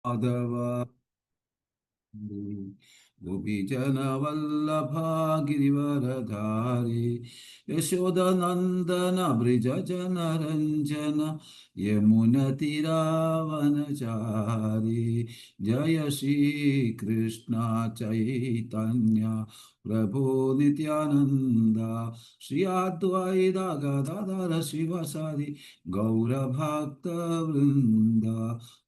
माधव गोपीजनवल्लभा गिरिवरधारी यशोदनन्दन व्रजजनरञ्जन यमुनतिरावनचारी जय श्रीकृष्ण चैतन्य प्रभु Nityanand Shri Advaita Gadadhar शिवसदि गौरभक्तवृन्द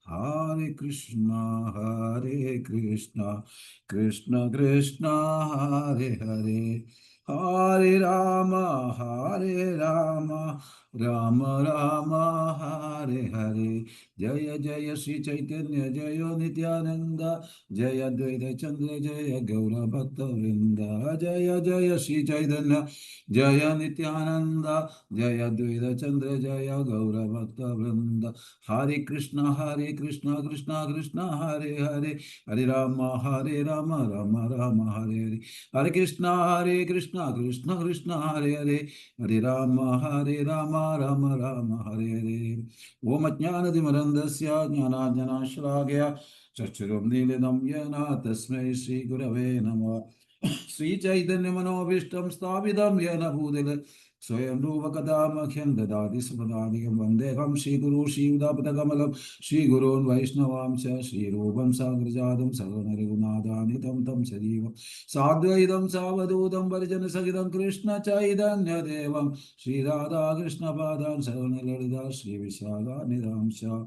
Hare Krishna, Hare Krishna, Krishna Krishna, Hare Hare, Hare Rama, Hare Rama, Rama Rama, Hare Hare. Jaya Jaya Sri Chaitanya, Jaya Nityananda, Jaya Dvaita Chandra, Jaya Gaura Bhakta Vrinda, Jaya Jaya Sri Chaitanya, Jaya Nityananda, Jaya Dvaita Chandra, Jaya Gaura Bhakta Vrinda. Hare Krishna, Krishna Krishna, Hare Hare, Hare Rama, Rama Rama, Hare Hare. Hare Krishna, Krishna Krishna, Hare Hare, Hare Rama, Rama Rama, Hare Hare. Om Ajnanatimirandasya Jnanajnanashragya Chakshurum Nilidam Yena Tasmai Shri Gurave Namah. Sri Chaitanya Manobishtam Sthavidam Yena Bhudale Swayam Ruvakadamakhyan Dadadi Supadadikam Vandeham Shri Guru Shri Udapatakamalam Shri Gurun Vaishnavam Cha Shri Rupam Sagrajadam Savanarunadanitam Tam Sadivam Sadvaidam Savadudam Varjana Sagidam Krishna Chaitanya Devam Shri Radha Krishna Padam Savanalada Shri Vishaga Nidam Sha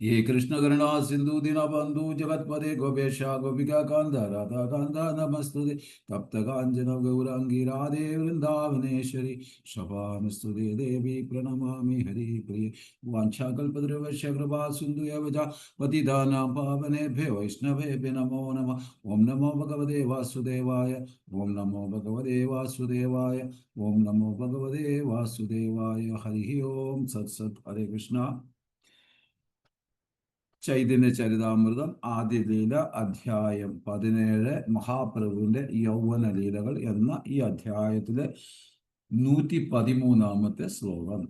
ये कृष्ण करुणा सिंधु दीनबंधु जगतपदे गोपेश गोपिका कांद राधा कांद नमस्तुते तप्त कांचन गौरांगी राधे वृंदावनेश्वरी शपानुस्तुते देवी प्रणमामि हरि प्रिय वाञ्छाकल्पतरुभ्यश्च कृपा सिन्धु एव च पतितानां पावनेभ्यो वैष्णवेभ्यो नमो नमः ओम नमो भगवते वासुदेवाय ओम नमो भगवते वासुदेवाय ओम नमो भगवते वासुदेवाय हरि ओम सत्सत् हरे कृष्ण ചൈതന്യ ചരിതാമൃതം ആദ്യ ലീല അധ്യായം 17 മഹാപ്രഭുവിന്റെ യൗവന ലീലകൾ എന്ന ഈ അധ്യായത്തിലെ 113 ശ്ലോകം.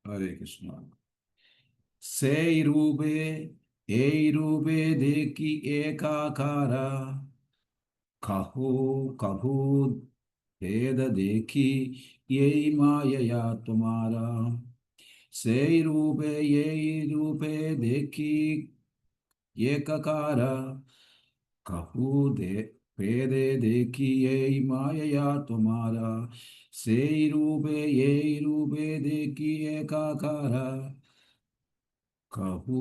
ഹരേ കൃഷ്ണ. സേയ് രൂപേ ഏയ് രൂപേ ദേക്കി ഏകാകാര കഹു കഹു ഭേദ ദേക്കി ഏയ് മായയാ തുമാരാ सेई रूपे ये रूपे देखी एककार कहू दे भेदे देखी ये माया तुम्हारा सेई रूपे ये रूपे देखी एकाकार कहू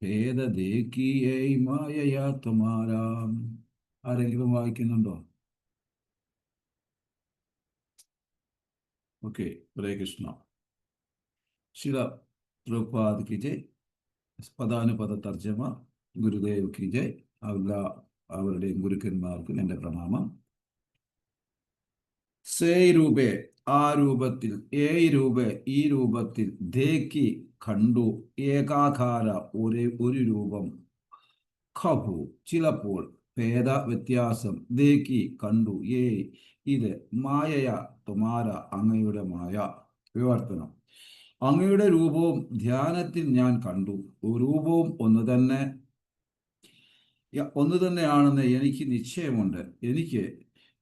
भेद देखी ये माया तुम्हारा. ആരെങ്കിലും വായിക്കുന്നുണ്ടോ? ഓക്കെ. ഹരേ കൃഷ്ണ. शिला प्रभुपाद की जय. പദാനുപദ തർജ്ജമ ഗുരുദേവ് की जय. അവരുടെയും ഗുരുക്കന്മാർക്ക് എൻ്റെ പ്രണാമം. സേയ് രൂപേ ആ രൂപത്തിൽ, ഏയ് രൂപേ ഈ രൂപത്തിൽ, ദേക്കി കണ്ടു, ഏകാകാര ഒരു രൂപം, ഖഭു ചിലപ്പോൾ, ഭേദ വ്യത്യാസം, ദേക്കി കണ്ടു, ഏയ് ഇത്, മായയ തുമാര അങ്ങയുടെ മായ. വിവർത്തനം. അങ്ങയുടെ രൂപവും ധ്യാനത്തിൽ ഞാൻ കണ്ടു. രൂപവും ഒന്ന് തന്നെയാണെന്ന് എനിക്ക് നിശ്ചയമുണ്ട്. എനിക്ക്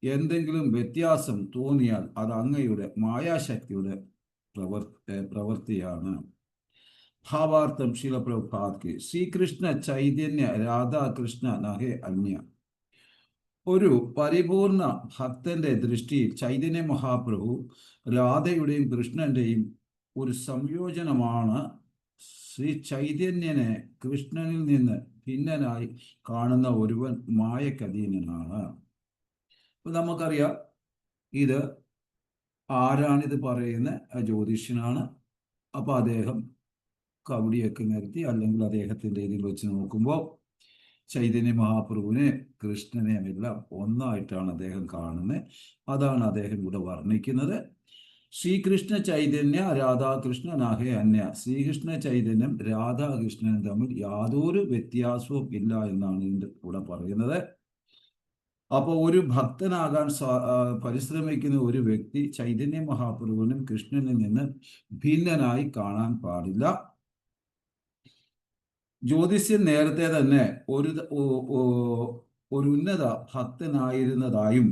എന്തെങ്കിലും വ്യത്യാസം തോന്നിയാൽ അത് അങ്ങയുടെ മായാശക്തിയുടെ പ്രവൃത്തിയാണ്. ഭാവാർത്ഥം ശീല പ്രഭുപാദ്. ശ്രീകൃഷ്ണ ചൈതന്യ രാധാകൃഷ്ണ നഹേ അന്യ. ഒരു പരിപൂർണ ഭക്തന്റെ ദൃഷ്ടിയിൽ ചൈതന്യ മഹാപ്രഭു രാധയുടെയും കൃഷ്ണന്റെയും ഒരു സംയോജനമാണ്. ശ്രീ ചൈതന്യനെ കൃഷ്ണനിൽ നിന്ന് ഭിന്നനായി കാണുന്ന ഒരുവൻ മായക്കധീനനാണ്. നമുക്കറിയാം, ഇത് ആരാണിത് പറയുന്ന ജ്യോതിഷനാണ്. അപ്പോൾ അദ്ദേഹം കവടിയൊക്കെ നിർത്തി, അല്ലെങ്കിൽ അദ്ദേഹത്തിൻ്റെ രീതിയിൽ വെച്ച് നോക്കുമ്പോൾ ചൈതന്യ മഹാപ്രഭുവിനെ കൃഷ്ണനെയും എല്ലാം ഒന്നായിട്ടാണ് അദ്ദേഹം കാണുന്നത്. അതാണ് അദ്ദേഹം ഇവിടെ വർണ്ണിക്കുന്നത്. ശ്രീകൃഷ്ണ ചൈതന്യ രാധാകൃഷ്ണ നാഹേ അന്യ. ശ്രീകൃഷ്ണ ചൈതന്യം രാധാകൃഷ്ണനും തമ്മിൽ യാതൊരു വ്യത്യാസവും ഇല്ല എന്നാണ് ഇതിൻ്റെ ഇവിടെ പറയുന്നത്. അപ്പോൾ ഒരു ഭക്തനാകാൻ പരിശ്രമിക്കുന്ന ഒരു വ്യക്തി ചൈതന്യ മഹാപ്രഭുവിനും കൃഷ്ണനിൽ നിന്ന് ഭിന്നനായി കാണാൻ പാടില്ല. ജ്യോതിഷ്യൻ നേരത്തെ തന്നെ ഒരു ഒരു ഉന്നത ഭക്തനായിരുന്നതായും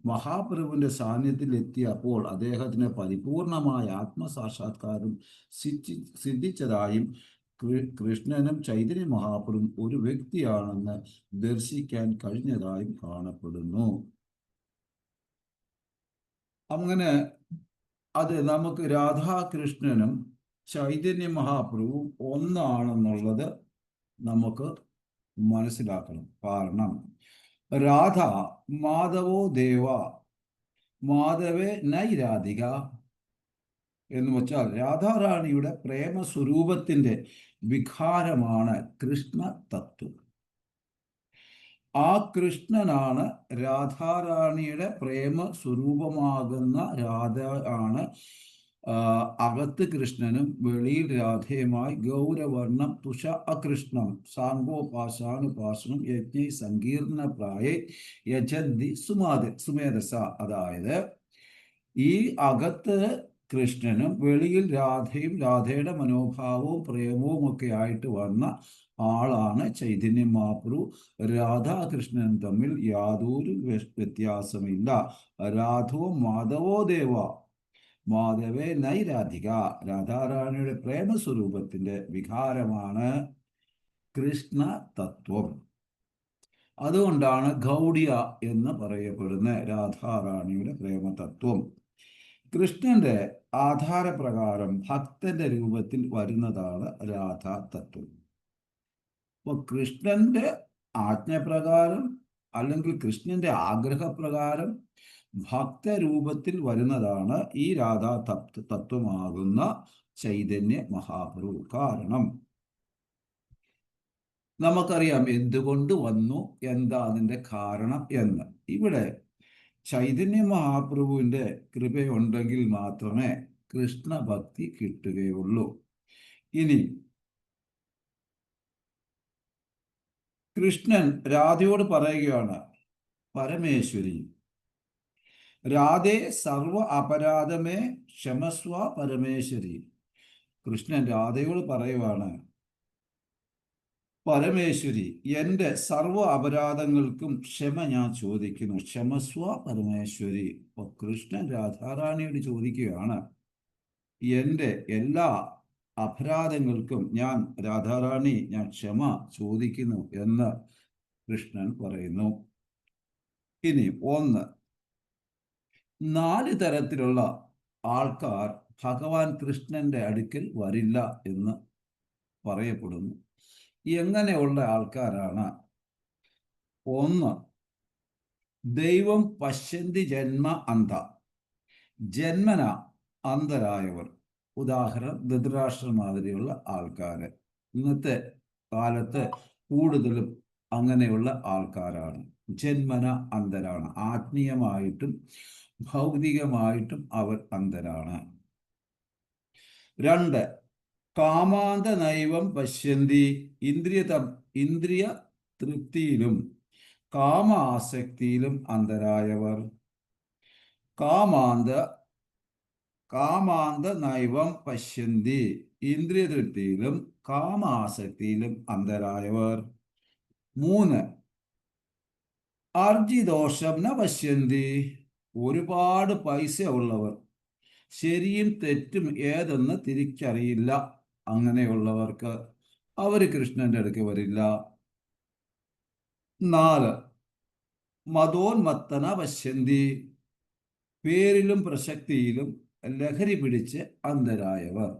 മഹാപ്രഭുവിന്റെ സാന്നിധ്യത്തിൽ എത്തിയപ്പോൾ അദ്ദേഹത്തിന് പരിപൂർണമായ ആത്മസാക്ഷാത്കാരം സിദ്ധിച്ചതായും കൃഷ്ണനും ചൈതന്യ മഹാപ്രഭുവും ഒരു വ്യക്തിയാണെന്ന് ദർശിക്കാൻ കഴിഞ്ഞതായും കാണപ്പെടുന്നു. അങ്ങനെ അത് നമുക്ക് രാധാകൃഷ്ണനും ചൈതന്യ മഹാപ്രഭുവും ഒന്നാണെന്നുള്ളത് നമുക്ക് മനസ്സിലാക്കണം. കാരണം രാധ മാധവോ ദേവ മാധവേ നൈരാധിക എന്ന് വെച്ചാൽ രാധാറാണിയുടെ പ്രേമസ്വരൂപത്തിന്റെ വികാരമാണ് കൃഷ്ണ തത്വം. ആ കൃഷ്ണനാണ് രാധാറാണിയുടെ പ്രേമ സ്വരൂപമാകുന്ന രാധ ആണ്. അകത്ത് കൃഷ്ണനും വെളിയിൽ രാധയുമായി ഗൗരവർണം തുഷ അകൃഷ്ണം സാങ്കോപാശാനുപാസനം യജ്ഞ സങ്കീർണ പ്രായ യജന്തി സുമേധസ. അതായത് ഈ അകത്ത് കൃഷ്ണനും വെളിയിൽ രാധയും രാധയുടെ മനോഭാവവും പ്രേമവും ഒക്കെ ആയിട്ട് വന്ന ആളാണ് ചൈതന്യ മഹാപ്രഭു. രാധാകൃഷ്ണനും തമ്മിൽ യാതൊരു വ്യത്യാസമില്ല. രാധോ മാധവോ ദേവ മാധവേ നൈരാധിക. രാധാറാണിയുടെ പ്രേമസ്വരൂപത്തിന്റെ വികാരമാണ് കൃഷ്ണ തത്വം. അതുകൊണ്ടാണ് ഗൗഡിയ എന്ന് പറയപ്പെടുന്ന രാധാറാണിയുടെ പ്രേമതത്വം. കൃഷ്ണന്റെ ആധാരപ്രകാരം ഭക്തന്റെ രൂപത്തിൽ വരുന്നതാണ് രാധാ തത്വം. അപ്പൊ കൃഷ്ണന്റെ ആജ്ഞപ്രകാരം അല്ലെങ്കിൽ കൃഷ്ണന്റെ ആഗ്രഹപ്രകാരം ഭക്തരൂപത്തിൽ വരുന്നതാണ് ഈ രാധാ തത്വമാകുന്ന ചൈതന്യ മഹാപ്രഭു. കാരണം നമുക്കറിയാം എന്തുകൊണ്ട് വന്നു, എന്താ അതിൻ്റെ കാരണം എന്ന്. ഇവിടെ ചൈതന്യ മഹാപ്രഭുവിൻ്റെ കൃപയുണ്ടെങ്കിൽ മാത്രമേ കൃഷ്ണഭക്തി കിട്ടുകയുള്ളൂ. ഇനി കൃഷ്ണൻ രാധയോട് പറയുകയാണ്, പരമേശ്വരി രാധേ സർവ അപരാധമേ ക്ഷമസ്വ പരമേശ്വരി. കൃഷ്ണൻ രാധയോട് പറയുവാണ്, പരമേശ്വരി എൻ്റെ സർവ അപരാധങ്ങൾക്കും ക്ഷമ ഞാൻ ചോദിക്കുന്നു, ക്ഷമസ്വ പരമേശ്വരി. അപ്പോൾ കൃഷ്ണൻ രാധാറാണിയോട് ചോദിക്കുകയാണ്, എൻ്റെ എല്ലാ അപരാധങ്ങൾക്കും ഞാൻ രാധാറാണി ഞാൻ ക്ഷമ ചോദിക്കുന്നു എന്ന് കൃഷ്ണൻ പറയുന്നു. ഇനി 1, 4 തരത്തിലുള്ള ആൾക്കാർ ഭഗവാൻ കൃഷ്ണന്റെ അടുക്കൽ വരില്ല എന്ന് പറയപ്പെടുന്നു. എങ്ങനെയുള്ള ആൾക്കാരാണ്? 1, ദൈവം പശ്യന്തി ജന്മ അന്ധ, ജന്മന അന്ധരായവർ. ഉദാഹരണം ധൃതരാഷ്ട്ര മാതിരിയുള്ള ആൾക്കാർ. ഇന്നത്തെ കാലത്ത് കൂടുതലും അങ്ങനെയുള്ള ആൾക്കാരാണ്. ജന്മന അന്ധരാണ്. ആത്മീയമായിട്ടും ഭൗതികമായിട്ടും അവർ അന്ധരാണ്. 2, കാമാന്ത നൈവം പശ്യന്തി, ഇന്ദ്രിയ തൃപ്തിയിലും കാമ ആസക്തിയിലും അന്ധരായവർ. കാമാന്ത നൈവം പശ്യന്തി, ഇന്ദ്രിയ തൃപ്തിയിലും കാമ ആസക്തിയിലും അന്ധരായവർ. 3, അർജിദോഷം ന പശ്യന്തി, ഒരുപാട് പൈസ ഉള്ളവർ, ശരിയും തെറ്റും ഏതെന്ന് തിരിച്ചറിയില്ല. അങ്ങനെയുള്ളവർക്ക് അവർ കൃഷ്ണന്റെ അടുക്ക് വരില്ല. 4, മതോന്മത്തന പശ്യന്തി, പേരിലും പ്രസക്തിയിലും ലഹരി പിടിച്ച് അന്ധരായവർ.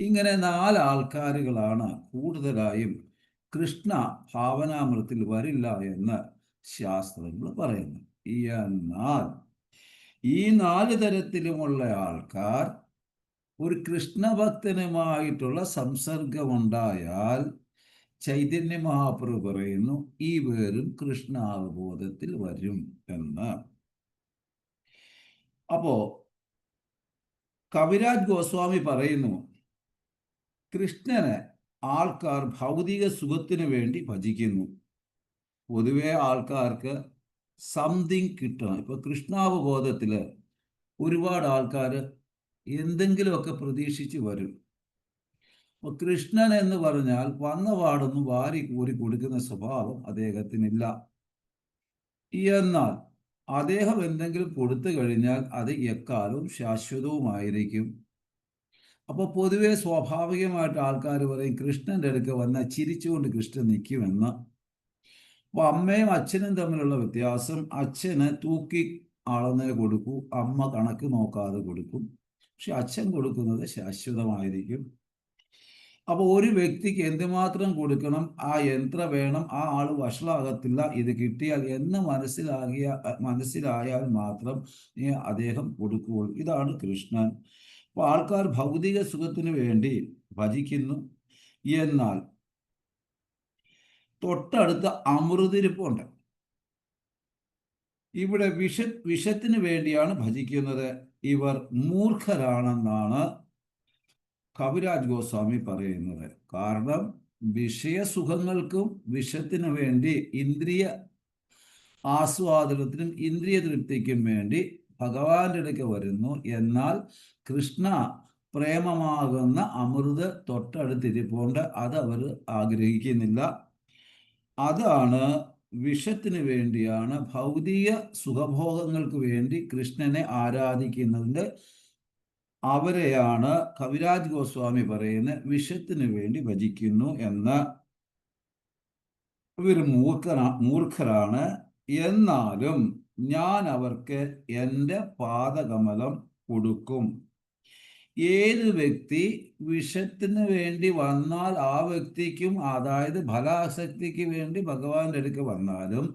ഇങ്ങനെ 4 ആൾക്കാരുകളാണ് കൂടുതലായും കൃഷ്ണ ഭാവനാമൃത്തിൽ വരില്ല എന്ന് ശാസ്ത്രങ്ങൾ പറയുന്നു. എന്നാൽ ഈ 4 തരത്തിലുമുള്ള ആൾക്കാർ ഒരു കൃഷ്ണഭക്തനുമായിട്ടുള്ള സംസർഗമുണ്ടായാൽ ചൈതന്യ മഹാപ്രഭു പറയുന്നു ഈ പേരും കൃഷ്ണാവബോധത്തിൽ വരും എന്ന്. അപ്പോ കവിരാജ് ഗോസ്വാമി പറയുന്നു, കൃഷ്ണനെ ആൾക്കാർ ഭൗതിക സുഖത്തിന് വേണ്ടി ഭജിക്കുന്നു. പൊതുവെ ആൾക്കാർക്ക് സംതിങ് കിട്ടണം. ഇപ്പൊ കൃഷ്ണാവബോധത്തില് ഒരുപാട് ആൾക്കാർ എന്തെങ്കിലുമൊക്കെ പ്രതീക്ഷിച്ച് വരും. കൃഷ്ണൻ എന്ന് പറഞ്ഞാൽ വന്ന പാടൊന്നും വാരി കൂരി കൊടുക്കുന്ന സ്വഭാവം അദ്ദേഹത്തിനില്ല. എന്നാൽ അദ്ദേഹം എന്തെങ്കിലും കൊടുത്തു കഴിഞ്ഞാൽ അത് എക്കാലവും ശാശ്വതവുമായിരിക്കും. അപ്പോൾ പൊതുവെ സ്വാഭാവികമായിട്ട് ആൾക്കാർ പറയും കൃഷ്ണന്റെ അടുക്ക് വന്നാൽ ചിരിച്ചുകൊണ്ട് കൃഷ്ണൻ നിൽക്കുമെന്ന്. അപ്പോൾ അമ്മയും അച്ഛനും തമ്മിലുള്ള വ്യത്യാസം, അച്ഛന് തൂക്കി അളന്നേ കൊടുക്കൂ, അമ്മ കണക്ക് നോക്കാതെ കൊടുക്കും. പക്ഷെ അച്ഛൻ കൊടുക്കുന്നത് ശാശ്വതമായിരിക്കും. അപ്പോൾ ഒരു വ്യക്തിക്ക് എന്തുമാത്രം കൊടുക്കണം, ആ എത്ര വേണം, ആ ആൾ വഷളാകത്തില്ല, ഇത് കിട്ടിയാൽ എന്ന് മനസ്സിലായാൽ മാത്രം അദ്ദേഹം കൊടുക്കുകയുള്ളൂ. ഇതാണ് കൃഷ്ണൻ. അപ്പോൾ ആൾക്കാർ ഭൗതിക സുഖത്തിന് വേണ്ടി ഭജിക്കുന്നു. എന്നാൽ തൊട്ടടുത്ത അമൃതിരിപ്പുണ്ട്. ഇവിടെ വിഷത്തിന് വേണ്ടിയാണ് ഭജിക്കുന്നത്. ഇവർ മൂർഖരാണെന്നാണ് കവിരാജ് ഗോസ്വാമി പറയുന്നത്. കാരണം വിഷയസുഖങ്ങൾക്കും വിഷത്തിനു വേണ്ടി, ഇന്ദ്രിയ ആസ്വാദനത്തിനും ഇന്ദ്രിയ തൃപ്തിക്കും വേണ്ടി ഭഗവാന്റെ അടുക്ക് വരുന്നു. എന്നാൽ കൃഷ്ണ പ്രേമമാകുന്ന അമൃത് തൊട്ടടുത്തിരിപ്പുണ്ട്, അത് അവർ ആഗ്രഹിക്കുന്നില്ല. അതാണ് വിഷത്തിന് വേണ്ടിയാണ്, ഭൗതിക സുഖഭോഗങ്ങൾക്ക് വേണ്ടി കൃഷ്ണനെ ആരാധിക്കുന്നതിൻ്റെ അവരെയാണ് കവിരാജ് ഗോസ്വാമി പറയുന്നത് വിഷത്തിന് വേണ്ടി ഭജിക്കുന്നു എന്ന്. ഇവർ മൂർഖരാണ്. എന്നാലും ഞാൻ അവർക്ക് എൻ്റെ പാദകമലം കൊടുക്കും. ഏത് വ്യക്തി വിഷത്തിന് വേണ്ടി വന്നാൽ ആ വ്യക്തിക്കും, അതായത് ഫലാസക്തിക്ക് വേണ്ടി ഭഗവാന്റെ അടുക്ക് വന്നാലും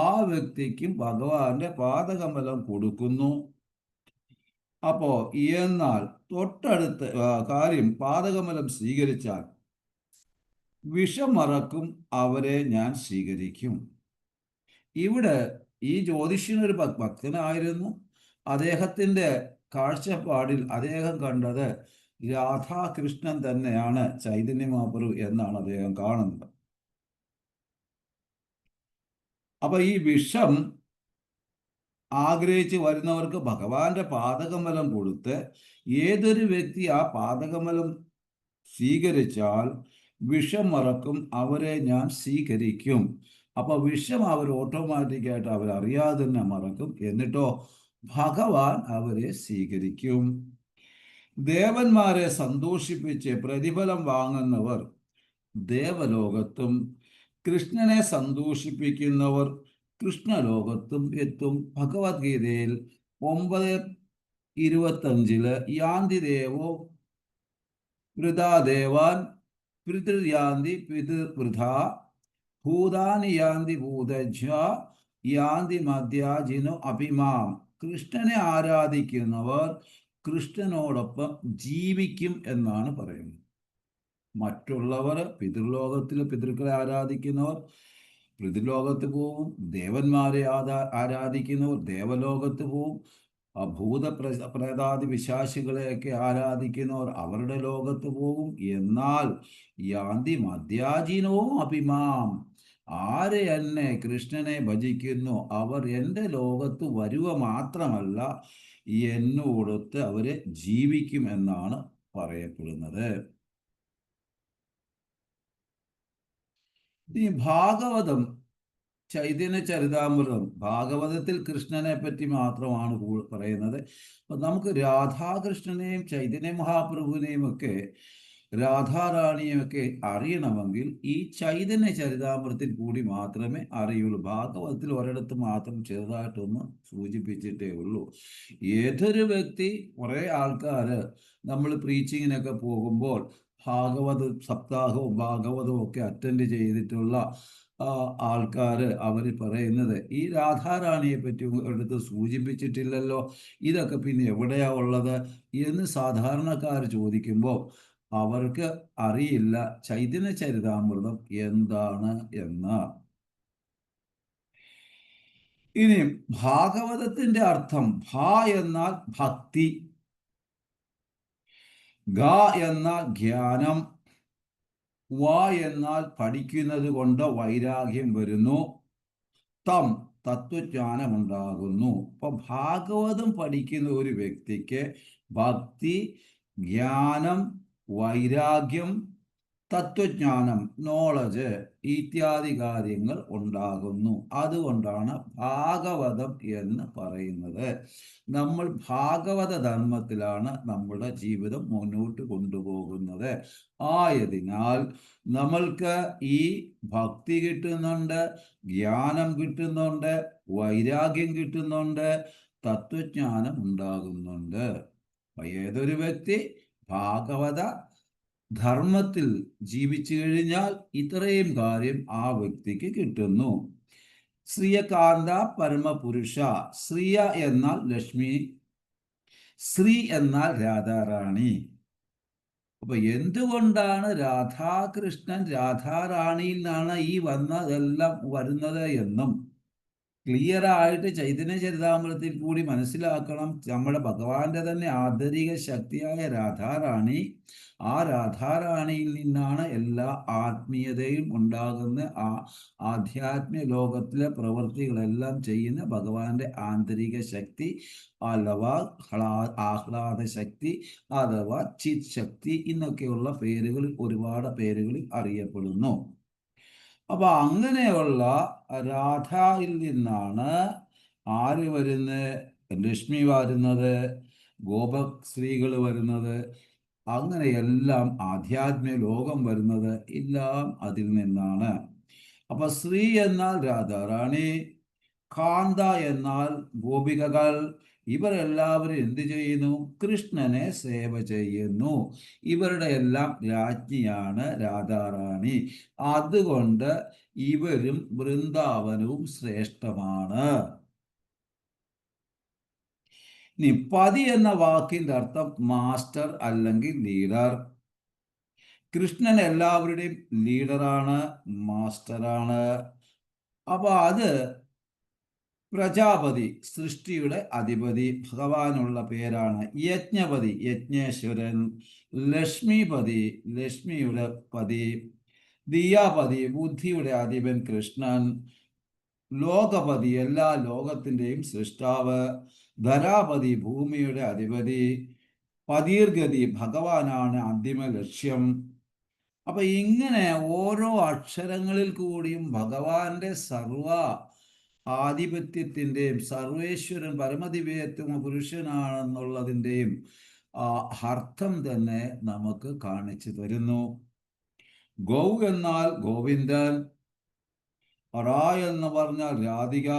ആ വ്യക്തിക്കും ഭഗവാന്റെ പാദകമലം കൊടുക്കുന്നു. അപ്പോ എന്നാൽ തൊട്ടടുത്ത് കാര്യം, പാദകമലം സ്വീകരിച്ചാൽ വിഷം മറക്കും അവരെ ഞാൻ സ്വീകരിക്കും. ഇവിടെ ഈ ജ്യോതിഷ്യനൊരു ഭക്തനായിരുന്നു. അദ്ദേഹത്തിൻ്റെ കാഴ്ചപ്പാടിൽ അദ്ദേഹം കണ്ടത് രാധാകൃഷ്ണൻ തന്നെയാണ് ചൈതന്യ മഹാപ്രഭു എന്നാണ് അദ്ദേഹം കാണുന്നത്. അപ്പൊ ഈ വിഷം ആഗ്രഹിച്ച് വരുന്നവർക്ക് ഭഗവാന്റെ പാദകമലം കൊടുത്ത് ഏതൊരു വ്യക്തി ആ പാദകമലം സ്വീകരിച്ചാൽ വിഷം മറക്കും അവരെ ഞാൻ സ്വീകരിക്കും. അപ്പൊ വിഷം അവർ ഓട്ടോമാറ്റിക്കായിട്ട് അവരറിയാതെ തന്നെ മറക്കും. എന്നിട്ടോ ഭഗവാൻ അവരെ സ്വീകരിക്കും. ദേവന്മാരെ സന്തോഷിപ്പിച്ച് പ്രതിഫലം വാങ്ങുന്നവർ ദേവലോകത്തും, കൃഷ്ണനെ സന്തോഷിപ്പിക്കുന്നവർ കൃഷ്ണലോകത്തും എത്തും. ഭഗവത്ഗീതയിൽ 9:25 യാന്തി ദേവോ വൃഥാദേവാൻ പിതൃയാന്തി പിതൃവൃഥാ ഭൂതാനി യാന്തി ഭൂതജ യാന്തി മധ്യാജിനോ അഭിമാം. കൃഷ്ണനെ ആരാധിക്കുന്നവർ കൃഷ്ണനോടൊപ്പം ജീവിക്കും എന്നാണ് പറയുന്നത്. മറ്റുള്ളവർ പിതൃലോകത്തിൽ പിതൃക്കളെ ആരാധിക്കുന്നവർ പിതൃലോകത്ത് പോവും, ദേവന്മാരെ ആരാധിക്കുന്നവർ ദേവലോകത്ത് പോവും, പ്രേതാദി പിശാചുകളെയൊക്കെ ആരാധിക്കുന്നവർ അവരുടെ ലോകത്ത് പോകും. എന്നാൽ യാന്തി മധ്യാജിനോ അഭിമാം, ആരെ എന്നെ കൃഷ്ണനെ ഭജിക്കുന്നു അവർ എൻ്റെ ലോകത്ത് വരിക മാത്രമല്ല എന്നോടൊത്ത് അവരെ ജീവിക്കും എന്നാണ് പറയപ്പെടുന്നത്. ഈ ഭാഗവതം, ചൈതന്യ ചരിതാമൃതം, ഭാഗവതത്തിൽ കൃഷ്ണനെ പറ്റി മാത്രമാണ് പറയുന്നത്. അപ്പം നമുക്ക് രാധാകൃഷ്ണനെയും ചൈതന്യ മഹാപ്രഭുവിനെയും ഒക്കെ രാധാറാണിയും ഒക്കെ അറിയണമെങ്കിൽ ഈ ചൈതന്യ ചരിതാമൃതത്തിൽ കൂടി മാത്രമേ അറിയുള്ളൂ. ഭാഗവതത്തിൽ ഒരിടത്ത് മാത്രം ചെറുതായിട്ടൊന്ന് സൂചിപ്പിച്ചിട്ടേ ഉള്ളൂ. ഏതൊരു വ്യക്തി, കുറേ ആൾക്കാർ നമ്മൾ പ്രീച്ചിങ്ങിനൊക്കെ പോകുമ്പോൾ ഭാഗവത സപ്താഹവും ഭാഗവതവും ഒക്കെ അറ്റൻഡ് ചെയ്തിട്ടുള്ള ആൾക്കാർ അവർ പറയുന്നത് ഈ രാധാറാണിയെ പറ്റി എടുത്ത് സൂചിപ്പിച്ചിട്ടില്ലല്ലോ, ഇതൊക്കെ പിന്നെ എവിടെയാ ഉള്ളത് എന്ന് സാധാരണക്കാർ ചോദിക്കുമ്പോൾ അവർക്ക് അറിയില്ല ചൈതന്യ ചരിതാമൃതം എന്താണ് എന്ന്. ഇനി ഭാഗവതത്തിന്റെ അർത്ഥം, ഭ എന്നാൽ ഭക്തി, ഗ എന്നാൽ ജ്ഞാനം, വ എന്നാൽ പഠിക്കുന്നത് കൊണ്ട് വൈരാഗ്യം വരുന്നു, തം തത്വജ്ഞാനം ഉണ്ടാകുന്നു. അപ്പൊ ഭാഗവതം പഠിക്കുന്ന ഒരു വ്യക്തിക്ക് ഭക്തി, ജ്ഞാനം, വൈരാഗ്യം, തത്വജ്ഞാനം, നോളജ് ഇത്യാദി കാര്യങ്ങൾ ഉണ്ടാകുന്നു. അതുകൊണ്ടാണ് ഭാഗവതം എന്ന് പറയുന്നത്. നമ്മൾ ഭാഗവത ധർമ്മത്തിലാണ് നമ്മുടെ ജീവിതം മുന്നോട്ട് കൊണ്ടുപോകുന്നത്. ആയതിനാൽ നമ്മൾക്ക് ഈ ഭക്തി കിട്ടുന്നുണ്ട്, ജ്ഞാനം കിട്ടുന്നുണ്ട്, വൈരാഗ്യം കിട്ടുന്നുണ്ട്, തത്വജ്ഞാനം ഉണ്ടാകുന്നുണ്ട്. ഏതൊരു വ്യക്തി ഭാഗവത ധർമ്മത്തിൽ ജീവിച്ചു കഴിഞ്ഞാൽ ഇത്രയും കാര്യം ആ വ്യക്തിക്ക് കിട്ടുന്നു. ശ്രീയകാന്ത പരമപുരുഷ. ശ്രീയ എന്നാൽ ലക്ഷ്മി, ശ്രീ എന്നാൽ രാധാറാണി. അപ്പൊ എന്തുകൊണ്ടാണ് രാധാകൃഷ്ണൻ രാധാറാണിയിൽ നിന്നാണ് ഈ വന്നതെല്ലാം വരുന്നത് എന്നും ക്ലിയർ ആയിട്ട് ചൈതന്യ ചരിതാമൃതത്തിൽ കൂടി മനസ്സിലാക്കണം. നമ്മുടെ ഭഗവാന്റെ തന്നെ ആന്തരിക ശക്തിയായ രാധാറാണി, ആ രാധാറാണിയിൽ നിന്നാണ് എല്ലാ ആത്മീയതയും ഉണ്ടാകുന്ന, ആ ആധ്യാത്മിക ലോകത്തിലെ പ്രവൃത്തികളെല്ലാം ചെയ്യുന്ന ഭഗവാന്റെ ആന്തരിക ശക്തി അഥവാ ആഹ്ലാദ ശക്തി അഥവാ ചിത് ശക്തി എന്നൊക്കെയുള്ള പേരുകളിൽ, ഒരുപാട് പേരുകളിൽ അറിയപ്പെടുന്നു. അപ്പൊ അങ്ങനെയുള്ള രാധയിൽ നിന്നാണ് ആര് വരുന്നത്? ലക്ഷ്മി വരുന്നത്, ഗോപസ്ത്രീകൾ വരുന്നത്, അങ്ങനെയെല്ലാം ആധ്യാത്മിക ലോകം വരുന്നത് എല്ലാം അതിൽ നിന്നാണ്. അപ്പൊ ശ്രീ എന്നാൽ രാധാറാണി, കാന്ത എന്നാൽ ഗോപികകൾ. ഇവരെല്ലാവരും എന്ത് ചെയ്യുന്നു? കൃഷ്ണനെ സേവ ചെയ്യുന്നു. ഇവരുടെ എല്ലാം രാജ്ഞിയാണ് രാധാറാണി. അതുകൊണ്ട് ഇവരും വൃന്ദാവനവും ശ്രേഷ്ഠമാണ്. ഇനി പതി എന്ന വാക്കിന്റെ അർത്ഥം മാസ്റ്റർ അല്ലെങ്കിൽ ലീഡർ. കൃഷ്ണൻ എല്ലാവരുടെയും ലീഡറാണ്, മാസ്റ്ററാണ്. അപ്പൊ അത് പ്രജാപതി സൃഷ്ടിയുടെ അധിപതി, ഭഗവാനുള്ള പേരാണ്. യജ്ഞപതി യജ്ഞേശ്വരൻ, ലക്ഷ്മിപതി ലക്ഷ്മിയുടെ പതി, ദിയാപതി ബുദ്ധിയുടെ അധിപൻ കൃഷ്ണൻ, ലോകപതി എല്ലാ ലോകത്തിൻ്റെയും സൃഷ്ടാവ്, ധരാപതി ഭൂമിയുടെ അധിപതി, പതീർഗതി ഭഗവാനാണ് അന്തിമ ലക്ഷ്യം. അപ്പൊ ഇങ്ങനെ ഓരോ അക്ഷരങ്ങളിൽ കൂടിയും ഭഗവാന്റെ സർവ ആധിപത്യത്തിൻ്റെയും സർവേശ്വരൻ പരമദിവ്യത്വ പുരുഷനാണെന്നുള്ളതിൻ്റെയും അർത്ഥം തന്നെ നമുക്ക് കാണിച്ചു തരുന്നു. ഗൗ എന്നാൽ ഗോവിന്ദൻ, റ എന്ന് പറഞ്ഞാൽ രാധിക,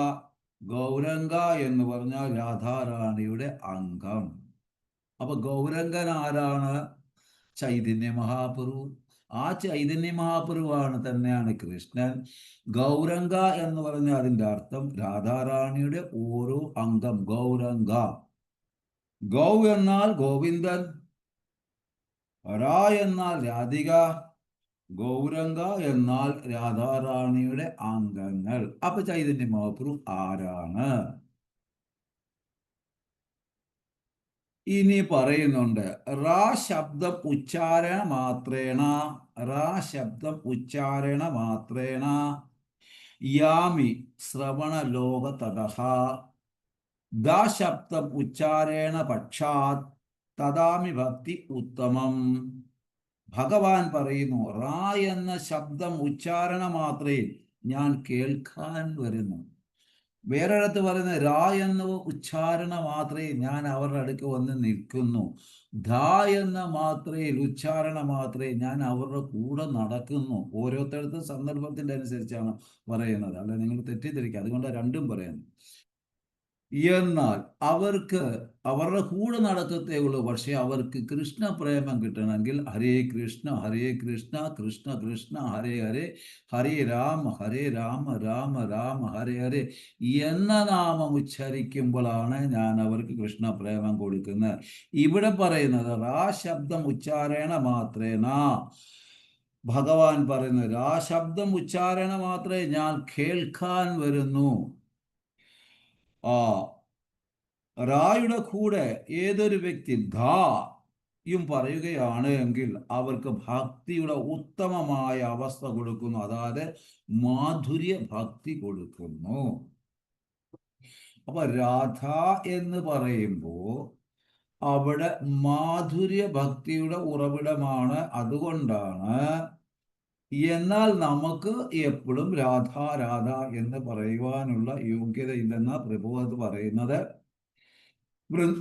ഗൗരംഗ എന്ന് പറഞ്ഞാൽ രാധാറാണിയുടെ അംഗം. അപ്പൊ ഗൗരംഗൻ ആരാണ്? ചൈതന്യ മഹാപ്രഭു. ആ ചൈതന്യ മഹാപ്രഭുവാണ് തന്നെയാണ് കൃഷ്ണൻ. ഗൗരംഗ എന്ന് പറഞ്ഞ അതിൻ്റെ അർത്ഥം രാധാറാണിയുടെ ഓരോ അംഗം, ഗൗരംഗ. ഗൗ എന്നാൽ ഗോവിന്ദൻ, ര എന്നാൽ രാധിക, ഗൗരംഗ എന്നാൽ രാധാറാണിയുടെ അംഗങ്ങൾ. അപ്പൊ ചൈതന്യ മഹാപ്രഭു ആരാണ്? ഇനി പറയുന്നുണ്ട് റാ ശബ്ദം ഉച്ചാരണ മാത്രേണ, റാ ശബ്ദം ഉച്ചാരണ മാത്രേണ യാമി ശ്രവണ ലോക തതഹ, ദ ശബ്ദം ഉച്ചാരണ പക്ഷാത് തദാമി ഭക്തി ഉത്തമം. ഭഗവാൻ പറയുന്നു, റാ എന്ന ശബ്ദം ഉച്ചാരണ മാത്രമേ ഞാൻ കേൾക്കാൻ വരുന്നു. വേറൊരിടത്ത് പറയുന്നത് ര എന്ന ഉച്ചാരണ മാത്രമേ ഞാൻ അവരുടെ അടുക്ക് വന്ന് നിൽക്കുന്നു. ധ എന്ന മാത്രയിൽ ഉച്ചാരണ മാത്രമേ ഞാൻ അവരുടെ കൂടെ നടക്കുന്നു. ഓരോരുത്തർക്കും സന്ദർഭത്തിന്റെ അനുസരിച്ചാണ് പറയുന്നത്, അല്ല നിങ്ങൾ തെറ്റിദ്ധരിക്കുക. അതുകൊണ്ട് രണ്ടും പറയുന്നു. എന്നാൽ അവർക്ക് അവരുടെ കൂടെ നടക്കത്തേ ഉള്ളൂ. പക്ഷെ അവർക്ക് കൃഷ്ണ പ്രേമം കിട്ടണമെങ്കിൽ ഹരേ കൃഷ്ണ കൃഷ്ണ കൃഷ്ണ ഹരേ ഹരേ, ഹരേ രാമ രാമ രാമ ഹരേ ഹരേ എന്ന നാമം ഉച്ചരിക്കുമ്പോഴാണ് ഞാൻ അവർക്ക് കൃഷ്ണ പ്രേമം കൊടുക്കുന്നത്. ഇവിടെ പറയുന്നത് ആ ശബ്ദം ഉച്ചാരണ മാത്രേന, ഭഗവാൻ പറയുന്നത് ആ ശബ്ദം ഉച്ചാരണ മാത്രമേ ഞാൻ കേൾക്കാൻ വരുന്നു. ആ റായുടെ കൂടെ ഏതൊരു വ്യക്തി ധായും പറയുകയാണ് എങ്കിൽ അവർക്ക് ഭക്തിയുടെ ഉത്തമമായ അവസ്ഥ കൊടുക്കുന്നു, അതായത് മാധുര്യ ഭക്തി കൊടുക്കുന്നു. അപ്പൊ രാധ എന്ന് പറയുമ്പോൾ അവിടെ മാധുര്യ ഭക്തിയുടെ ഉറവിടമാണ്. അതുകൊണ്ടാണ്. എന്നാൽ നമുക്ക് എപ്പോഴും രാധ രാധ എന്ന് പറയുവാനുള്ള യോഗ്യതയില്ലെന്ന പ്രഭു പറയുന്നത്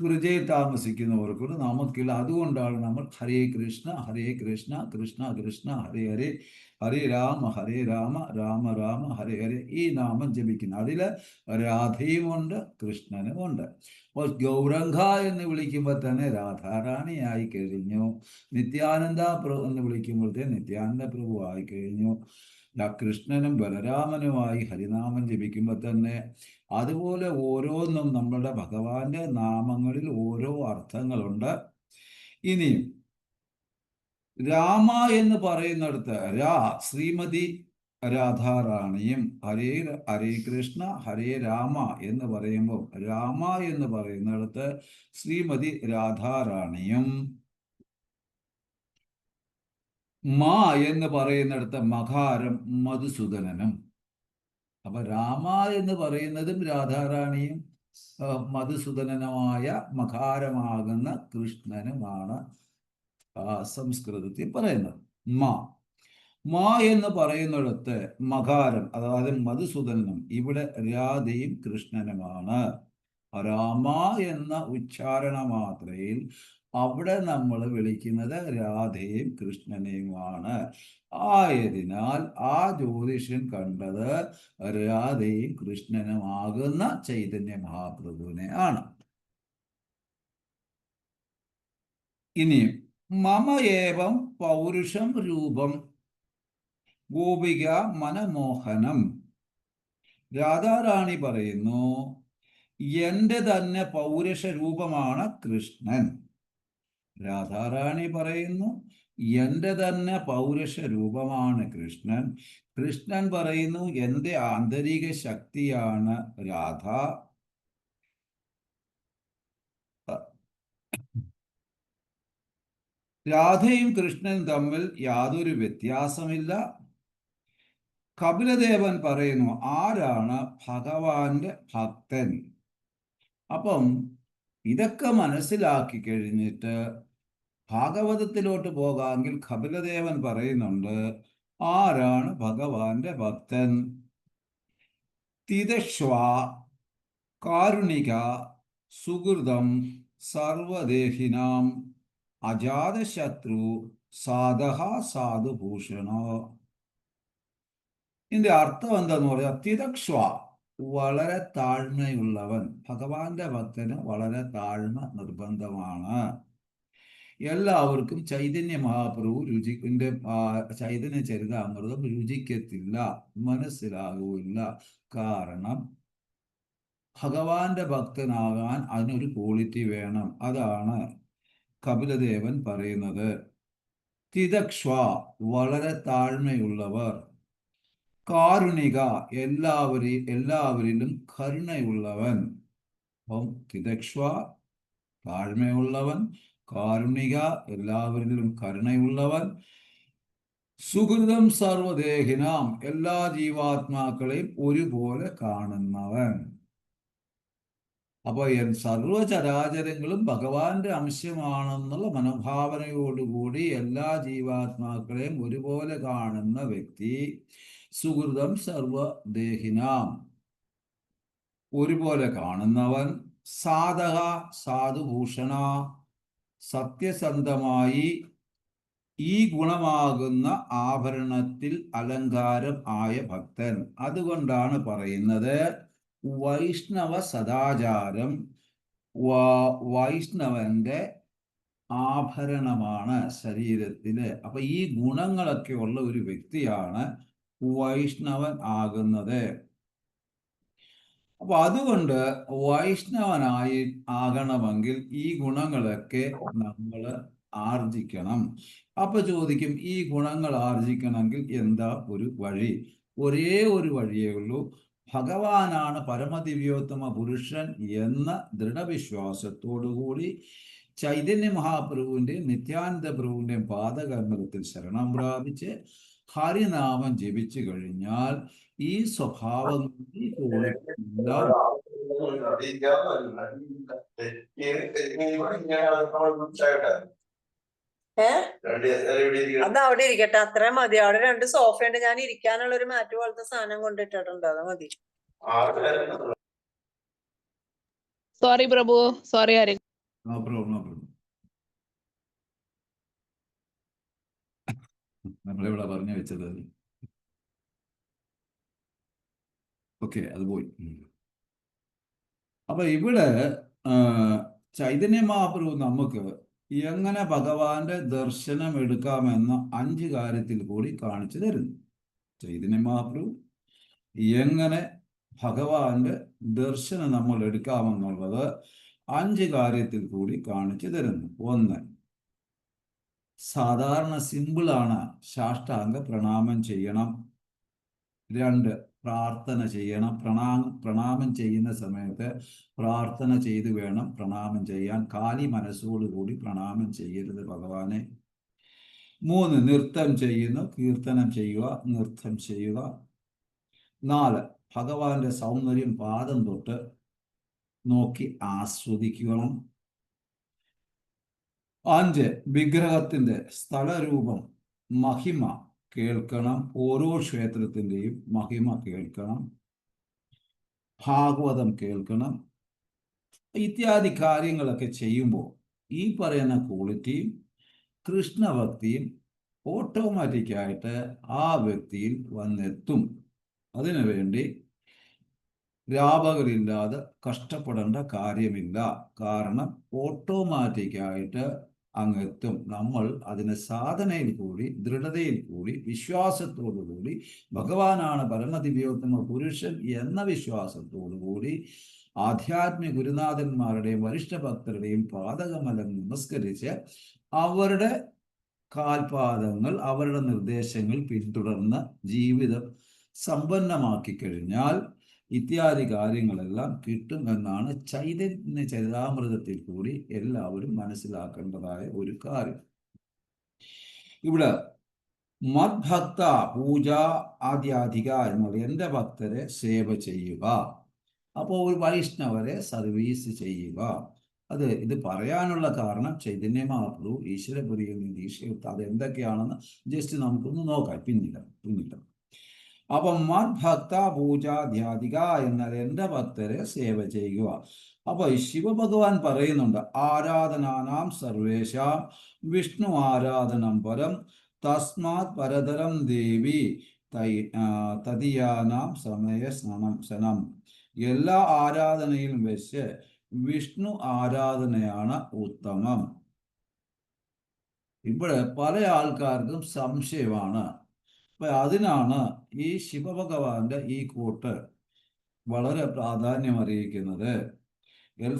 വൃജയിൽ താമസിക്കുന്നവർക്കൂടെ നമുക്കില്ല. അതുകൊണ്ടാണ് നമ്മൾ ഹരേ കൃഷ്ണ കൃഷ്ണ കൃഷ്ണ ഹരേ ഹരേ, ഹരേ രാമ രാമ രാമ ഹരേ ഹരേ ഈ നാമം ജപിക്കുന്നത്. അതിൽ രാധയുമുണ്ട് കൃഷ്ണനുമുണ്ട്. അപ്പോൾ ഗൗരംഗ എന്ന് വിളിക്കുമ്പോൾ തന്നെ രാധാറാണിയായി കഴിഞ്ഞു. നിത്യാനന്ദ പ്രഭു എന്ന് വിളിക്കുമ്പോഴത്തേ നിത്യാനന്ദ പ്രഭു ആയി കഴിഞ്ഞു. കൃഷ്ണനും ബലരാമനുമായി ഹരിനാമം ജപിക്കുമ്പോൾ തന്നെ അതുപോലെ ഓരോന്നും നമ്മളുടെ ഭഗവാന്റെ നാമങ്ങളിൽ ഓരോ അർത്ഥങ്ങളുണ്ട്. ഇനിയും രാമ എന്ന് പറയുന്നിടത്ത് ശ്രീമതി രാധാറാണിയും, ഹരേ കൃഷ്ണ ഹരേ രാമ എന്ന് പറയുമ്പോൾ രാമ എന്ന് പറയുന്നിടത്ത് ശ്രീമതി രാധാറാണിയും, മാ എന്ന് പറയുന്നിടത്ത് മകാരം മധുസൂദനനും. അപ്പൊ രാമ എന്ന് പറയുന്നതും രാധാറാണിയും മധുസൂദനനുമായ മകാരമാകുന്ന കൃഷ്ണനുമാണ് സംസ്കൃതത്തിൽ പറയുന്നത്. മാ എന്ന് പറയുന്നിടത്ത് മകാരം, അതായത് മധുസൂദനനും, ഇവിടെ രാധയും കൃഷ്ണനുമാണ്. രാമ എന്ന ഉച്ചാരണ മാത്രയിൽ അവിടെ നമ്മൾ വിളിക്കുന്നത് രാധയും കൃഷ്ണനെയുമാണ്. ആയതിനാൽ ആ ജ്യോതിഷൻ കണ്ടത് രാധയും കൃഷ്ണനുമാകുന്ന ചൈതന്യ മഹാപ്രഭുവിനെ ആണ്. ഇനി മമ ഏവം പൗരുഷം രൂപം ഗോപിക മനമോഹനം. രാധാറാണി പറയുന്നു, എൻ്റെ തന്നെ പൗരുഷ രൂപമാണ് കൃഷ്ണൻ. രാധാറാണി പറയുന്നു, എൻ്റെ തന്നെ പൗരുഷ രൂപമാണ് കൃഷ്ണൻ. കൃഷ്ണൻ പറയുന്നു, എൻ്റെ ആന്തരിക ശക്തിയാണ് രാധ. രാധയും കൃഷ്ണനും തമ്മിൽ യാതൊരു വ്യത്യാസമില്ല. കപിലദേവൻ പറയുന്നു, ആരാണ് ഭഗവാന്റെ ഭക്തൻ? അപ്പം ഇതൊക്കെ മനസ്സിലാക്കി കഴിഞ്ഞിട്ട് ഭാഗവതത്തിലോട്ട് പോകാമെങ്കിൽ കപിലദേവൻ പറയുന്നുണ്ട്, ആരാണ് ഭഗവാന്റെ ഭക്തൻ? തിദശ്വ കാരുണിക സുഹൃതം സർവദേഹിനാം അജാതശത്രു സാധഹ സാധുഭൂഷണോ. ഇതിന്റെ അർത്ഥം എന്താന്ന് പറയാം? തിദക്ഷ്വ വളരെ താഴ്മയുള്ളവൻ. ഭഗവാന്റെ ഭക്തന് വളരെ താഴ്മ നിർബന്ധമാണ്. എല്ലാവർക്കും ചൈതന്യ മഹാപ്രഭു രുചിന്റെ ചൈതന്യ ചരിതാമൃതം രുചിക്കത്തില്ല, മനസ്സിലാകൂല്ല. കാരണം ഭഗവാന്റെ ഭക്തനാകാൻ അതിനൊരു ക്വാളിറ്റി വേണം. അതാണ് കപിലദേവൻ പറയുന്നത്. തിദക്ഷ്വ വളരെ താഴ്മയുള്ളവർ, കാരുണിക എല്ലാവരിലും കരുണയുള്ളവൻ. അപ്പം തിദക്ഷ്വ താഴ്മയുള്ളവൻ, കാരുണിക എല്ലാവരിലും കരുണയുള്ളവൻ, സുഹൃതം സർവദേഹിനാം എല്ലാ ജീവാത്മാക്കളെയും ഒരുപോലെ കാണുന്നവൻ. അപ്പൊ സർവചരാചരങ്ങളും ഭഗവാന്റെ അംശമാണെന്നുള്ള മനോഭാവനയോടുകൂടി എല്ലാ ജീവാത്മാക്കളെയും ഒരുപോലെ കാണുന്ന വ്യക്തി. സുഹൃതം സർവദേഹിനാം ഒരുപോലെ കാണുന്നവൻ. സാധക സാധുഭൂഷണ സത്യസന്ധമായി ഈ ഗുണമാകുന്ന ആഭരണത്തിൽ അലങ്കാരം ആയ ഭക്തൻ. അതുകൊണ്ടാണ് പറയുന്നത് വൈഷ്ണവ സദാചാരം വൈഷ്ണവന്റെ ആഭരണമാണ് ശരീരത്തില്. അപ്പൊ ഈ ഗുണങ്ങളൊക്കെ ഉള്ള ഒരു വ്യക്തിയാണ് വൈഷ്ണവൻ ആകുന്നത്. അപ്പൊ അതുകൊണ്ട് വൈഷ്ണവനായി ആകണമെങ്കിൽ ഈ ഗുണങ്ങളൊക്കെ നമ്മൾ ആർജിക്കണം. അപ്പൊ ചോദിക്കും, ഈ ഗുണങ്ങൾ ആർജിക്കണമെങ്കിൽ എന്താ ഒരു വഴി? ഒരേ ഒരു വഴിയേ ഉള്ളൂ. ഭഗവാനാണ് പരമദിവ്യോത്തമ പുരുഷൻ എന്ന ദൃഢവിശ്വാസത്തോടുകൂടി ചൈതന്യ മഹാപ്രഭുവിന്റെയും നിത്യാനന്ദ പ്രഭുവിന്റെയും പാദകമലത്തിൽ ശരണം പ്രാപിച്ച് ഹരിനാമം ജപിച്ചു കഴിഞ്ഞാൽ ഈ സ്വഭാവങ്ങൾ അത് അവിടെ ഇരിക്കട്ടെ, അത്രയും മതി. അവിടെ 2 സോഫ ഉണ്ട്, ഞാൻ ഇരിക്കാനുള്ള ഒരു മാറ്റ് പോലത്തെ സാധനം കൊണ്ടിട്ടിട്ടുണ്ട്, അത് മതി. Sorry Prabhu, sorry Hari. No problem, no problem. നമ്മളിവിടെ പറഞ്ഞു വെച്ചത് ഓക്കെ, അത് പോയി. അപ്പൊ ഇവിടെ ചൈതന്യ മഹാപ്രഭു നമുക്ക് എങ്ങനെ ഭഗവാന്റെ ദർശനം എടുക്കാമെന്ന 5 കാര്യത്തിൽ കൂടി കാണിച്ചു തരുന്നു. ചൈതന്യ മഹാപ്രഭു എങ്ങനെ ഭഗവാന്റെ ദർശനം നമ്മൾ എടുക്കാമെന്നുള്ളത് 5 കാര്യത്തിൽ കൂടി കാണിച്ചു തരുന്നു. 1, സാധാരണ സിമ്പിളാണ്, സാഷ്ടാംഗ പ്രണാമം ചെയ്യണം. 2, പ്രാർത്ഥന ചെയ്യണം. പ്രണാമം ചെയ്യുന്ന സമയത്ത് പ്രാർത്ഥന ചെയ്ത് വേണം പ്രണാമം ചെയ്യാൻ. കാലി മനസ്സോടുകൂടി പ്രണാമം ചെയ്യരുത് ഭഗവാനെ. 3, നൃത്തം ചെയ്യുന്നു, കീർത്തനം ചെയ്യുക, നൃത്തം ചെയ്യുക. 4, ഭഗവാന്റെ സൗന്ദര്യം പാദം തൊട്ട് നോക്കി ആസ്വദിക്കണം. 5, വിഗ്രഹത്തിന്റെ സ്ഥലരൂപം മഹിമ കേൾക്കണം. ഓരോ ക്ഷേത്രത്തിൻ്റെയും മഹിമ കേൾക്കണം, ഭാഗവതം കേൾക്കണം. ഇത്യാദി കാര്യങ്ങളൊക്കെ ചെയ്യുമ്പോൾ ഈ പറയുന്ന ക്വാളിറ്റിയും കൃഷ്ണഭക്തിയും ഓട്ടോമാറ്റിക്കായിട്ട് ആ വ്യക്തിയിൽ വന്നെത്തും. അതിനുവേണ്ടി വ്യാപകരില്ലാതെ കഷ്ടപ്പെടേണ്ട കാര്യമില്ല. കാരണം ഓട്ടോമാറ്റിക്കായിട്ട് അങ്ങെത്തും. നമ്മൾ അതിന് സാധനയിൽ കൂടി, ദൃഢതയിൽ കൂടി, വിശ്വാസത്തോടു കൂടി, ഭഗവാനാണ് പരമദിവ്യോത്തമ പുരുഷൻ എന്ന വിശ്വാസത്തോടു കൂടി ആധ്യാത്മിക ഗുരുനാഥന്മാരുടെയും വരിഷ്ഠഭക്തരുടെയും പാദകമലം നമസ്കരിച്ച് അവരുടെ കാൽപാദങ്ങൾ, അവരുടെ നിർദ്ദേശങ്ങൾ പിന്തുടർന്ന് ജീവിതം സമ്പന്നമാക്കി കഴിഞ്ഞാൽ ഇത്യാദി കാര്യങ്ങളെല്ലാം കിട്ടുമെന്നാണ് ചൈതന്യ ചരിതാമൃതത്തിൽ കൂടി എല്ലാവരും മനസ്സിലാക്കേണ്ടതായ ഒരു കാര്യം. ഇവിടെ മദ്ഭക്ത പൂജ ആദ്യാധിക എന്നുള്ള എൻ്റെ ഭക്തരെ സേവ ചെയ്യുക. അപ്പോൾ ഒരു വൈഷ്ണവരെ സർവീസ് ചെയ്യുക. ഇത് പറയാനുള്ള കാരണം ചൈതന്യ മഹാപ്രഭു ഈശ്വരപുരിയിൽ നിന്ന് ഈശ്വരത്ത് അത് എന്തൊക്കെയാണെന്ന് ജസ്റ്റ് നമുക്കൊന്ന് നോക്കാം പിന്നില്ല. അപ്പം മദ്ഭക്ത പൂജാധ്യാധിക എന്നാൽ എൻ്റെ ഭക്തരെ സേവ ചെയ്യുക. അപ്പൊ ശിവഭഗവാൻ പറയുന്നുണ്ട്, ആരാധനാനാം സർവേഷാം വിഷ്ണു ആരാധനം പരം തസ്മാത് പരതരം ദേവി തദിയാനാം സമയ സനം. എല്ലാ ആരാധനയിലും വെച്ച് വിഷ്ണു ആരാധനയാണ് ഉത്തമം. ഇവിടെ പല ആൾക്കാർക്കും സംശയമാണ്. അപ്പൊ അതിനാണ് ഈ ശിവഭഗവാന്റെ ഈ കൂട്ട് വളരെ പ്രാധാന്യം അറിയിക്കുന്നത്.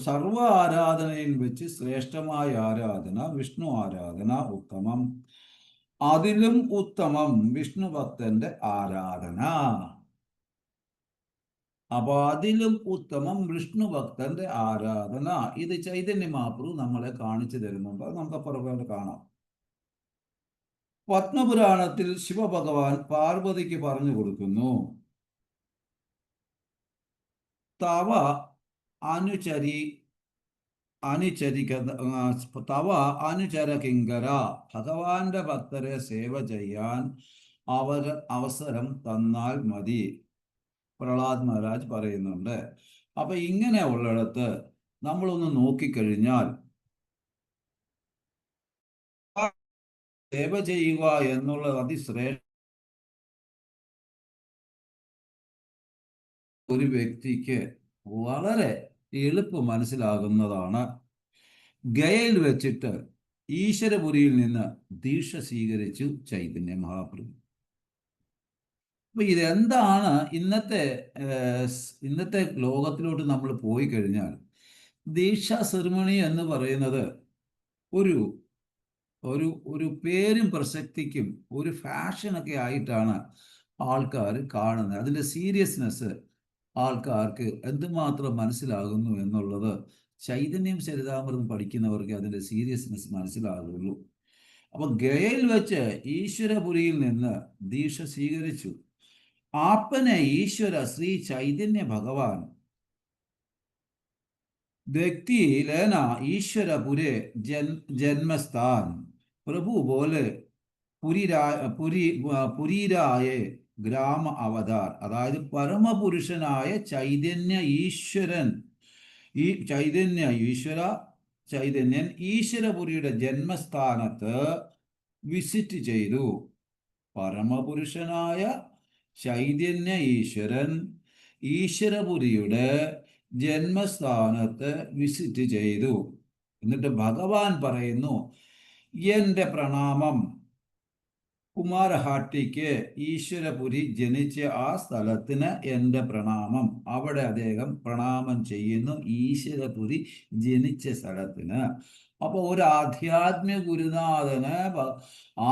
സർവ ആരാധനയിൽ വെച്ച് ശ്രേഷ്ഠമായ ആരാധന വിഷ്ണു ആരാധന ഉത്തമം. അതിലും ഉത്തമം വിഷ്ണു ഭക്തന്റെ ആരാധന. അപ്പൊ അതിലും ഉത്തമം വിഷ്ണു ഭക്തന്റെ ആരാധന. ഇത് ചൈതന്യ മഹാപ്രഭു നമ്മളെ കാണിച്ചു തരുന്നുണ്ട്. അത് നമുക്ക് പുറകെ കാണാം. പത്മപുരാണത്തിൽ ശിവഭഗവാൻ പാർവതിക്ക് പറഞ്ഞു കൊടുക്കുന്നു, തവ അനുചര കിങ്കര, ഭഗവാന്റെ ഭക്തരെ സേവ ചെയ്യാൻ അവസരം തന്നാൽ മതി. പ്രഹ്ലാദ് മഹാരാജ് പറയുന്നുണ്ട്. അപ്പൊ ഇങ്ങനെ ഉള്ളിടത്ത് നമ്മളൊന്ന് നോക്കിക്കഴിഞ്ഞാൽ സേവ ചെയ്യുക എന്നുള്ളത് അതിശ്രേഷ്ഠ ഒരു വ്യക്തിക്ക് വളരെ എളുപ്പം മനസ്സിലാകുന്നതാണ്. ഗയയിൽ വെച്ചിട്ട് ഈശ്വരപുരിയിൽ നിന്ന് ദീക്ഷ സ്വീകരിച്ചു ചൈതന്യ മഹാപ്രഭു. അപ്പൊ ഇതെന്താണ് ഇന്നത്തെ ലോകത്തിലോട്ട് നമ്മൾ പോയി കഴിഞ്ഞാൽ ദീക്ഷാ സെറിമണി എന്ന് പറയുന്നത് ഒരു ഒരു ഒരു പേരും പ്രസക്തിക്കും ഒരു ഫാഷനൊക്കെ ആയിട്ടാണ് ആൾക്കാർ കാണുന്നത്. അതിൻ്റെ സീരിയസ്നെസ് ആൾക്കാർക്ക് എന്തുമാത്രം മനസ്സിലാകുന്നു എന്നുള്ളത് ചൈതന്യം ചരിതാമൃതം പഠിക്കുന്നവർക്ക് അതിൻ്റെ സീരിയസ്നെസ് മനസ്സിലാകുള്ളൂ. അപ്പൊ ഗയയിൽ വെച്ച് ഈശ്വരപുരിയിൽ നിന്ന് ദീക്ഷ സ്വീകരിച്ചു. ആപ്പനെ ഈശ്വര ശ്രീ ചൈതന്യ ഭഗവാൻ व्यक्ति लेना ईश्वरपुरे जन्मस्थान प्रभु बोले പുരീരായ ഗ്രാമ അവതാർ. അതായത് പരമപുരുഷനായ ചൈതന്യ ഈശ്വരൻ, ഈ ചൈതന്യൻ ഈശ്വരപുരിയുടെ ജന്മസ്ഥാനത്ത് വിസിറ്റ് ചെയ്തു. പരമപുരുഷനായ ചൈതന്യ ഈശ്വരൻ ഈശ്വരപുരിയുടെ ജന്മസ്ഥാനത്ത് വിസിറ്റ് ചെയ്തു. എന്നിട്ട് ഭഗവാൻ പറയുന്നു, എൻ്റെ പ്രണാമം. കുമാരഹാട്ടിക്ക് ഈശ്വരപുരി ജനിച്ച ആ സ്ഥലത്തിന് എൻ്റെ പ്രണാമം. അവിടെ അദ്ദേഹം പ്രണാമം ചെയ്യുന്നു ഈശ്വരപുരി ജനിച്ച സ്ഥലത്തിന്. അപ്പോൾ ഒരു ആധ്യാത്മിക ഗുരുനാഥന്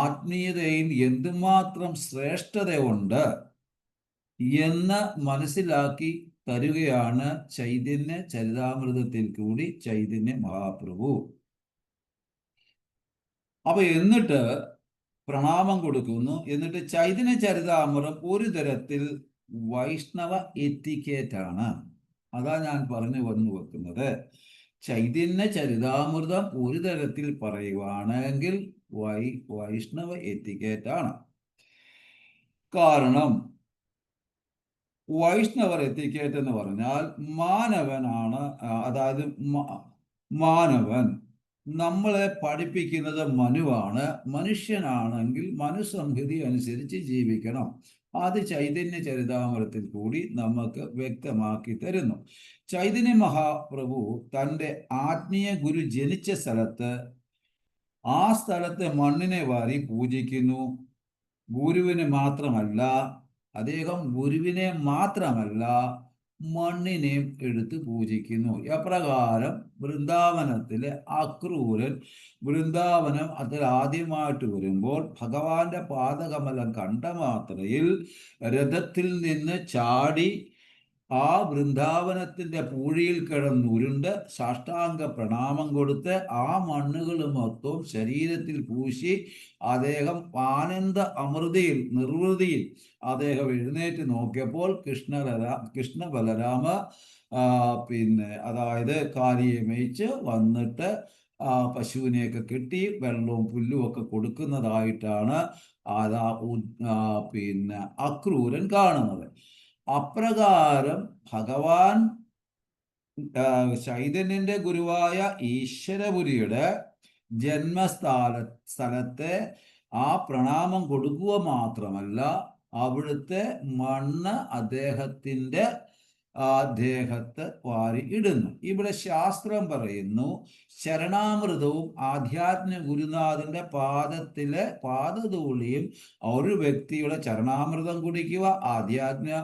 ആത്മീയതയിൽ എന്തുമാത്രം ശ്രേഷ്ഠതയുണ്ട് എന്ന് മനസ്സിലാക്കി തരുകയാണ് ചൈതന്യ ചരിതാമൃതത്തിൽ കൂടി ചൈതന്യ മഹാപ്രഭു. അപ്പൊ എന്നിട്ട് പ്രണാമം കൊടുക്കുന്നു. എന്നിട്ട് ചൈതന്യ ചരിതാമൃതം ഒരു തരത്തിൽ വൈഷ്ണവ എത്തിക്കേറ്റ് ആണ്. അതാ ഞാൻ പറഞ്ഞു വന്നു വെക്കുന്നത്. ചൈതന്യ ചരിതാമൃതം ഒരു തരത്തിൽ പറയുവാണെങ്കിൽ വൈഷ്ണവ എത്തിക്കേറ്റ് ആണ്. കാരണം വൈഷ്ണവർ എത്തിക്കേറ്റ് എന്ന് പറഞ്ഞാൽ മാനവനാണ്. അതായത് മാനവൻ നമ്മളെ പഠിപ്പിക്കുന്നത് മനുവാണ്. മനുഷ്യനാണെങ്കിൽ മനുസംഹിതി അനുസരിച്ച് ജീവിക്കണം. അത് ചൈതന്യ ചരിതാമൃതത്തിൽ കൂടി നമുക്ക് വ്യക്തമാക്കി തരുന്നു. ചൈതന്യ മഹാപ്രഭു തൻ്റെ ആത്മീയ ഗുരു ജനിച്ച സ്ഥലത്ത് ആ സ്ഥലത്തെ മണ്ണിനെ വാരി പൂജിക്കുന്നു. ഗുരുവിനെ മാത്രമല്ല, അദ്ദേഹം ഗുരുവിനെ മാത്രമല്ല മണ്ണിനെയും എടുത്ത് പൂജിക്കുന്നു. എപ്രകാരം വൃന്ദാവനത്തിലെ അക്രൂരൻ വൃന്ദാവനം അതിൽ ആദ്യമായിട്ട് വരുമ്പോൾ ഭഗവാന്റെ പാദകമലം കണ്ട മാത്രയിൽ രഥത്തിൽ നിന്ന് ചാടി ആ വൃന്ദാവനത്തിന്റെ പൂഴിയിൽ കിടന്നുരുണ്ട് സാഷ്ടാംഗ പ്രണാമം കൊടുത്ത് ആ മണ്ണുകൾ മൊത്തവും ശരീരത്തിൽ പൂശി അദ്ദേഹം ആനന്ദ അമൃതയിൽ നിർവൃതിയിൽ അദ്ദേഹം എഴുന്നേറ്റ് നോക്കിയപ്പോൾ കൃഷ്ണ ബലരാമ അതായത് കാലിയെ മേയിച്ച് വന്നിട്ട് പശുവിനെയൊക്കെ കെട്ടി വെള്ളവും പുല്ലും ഒക്കെ കൊടുക്കുന്നതായിട്ടാണ് അക്രൂരൻ കാണുന്നത്. അപ്രകാരം ഭഗവാൻ ചൈതന്യന്റെ ഗുരുവായ ഈശ്വരപുരിയുടെ സ്ഥലത്തെ ആ പ്രണാമം കൊടുക്കുക മാത്രമല്ല, അവിടുത്തെ മണ്ണ് അദ്ദേഹത്തെ വാരി ഇടുന്നു. ഇവിടെ ശാസ്ത്രം പറയുന്നു, ശരണാമൃതവും ആധ്യാത്മിക ഗുരുനാഥന്റെ പാദധൂളിയും ഒരു വ്യക്തിയുടെ ചരണാമൃതം കുടിക്കുക, ആധ്യാത്മിക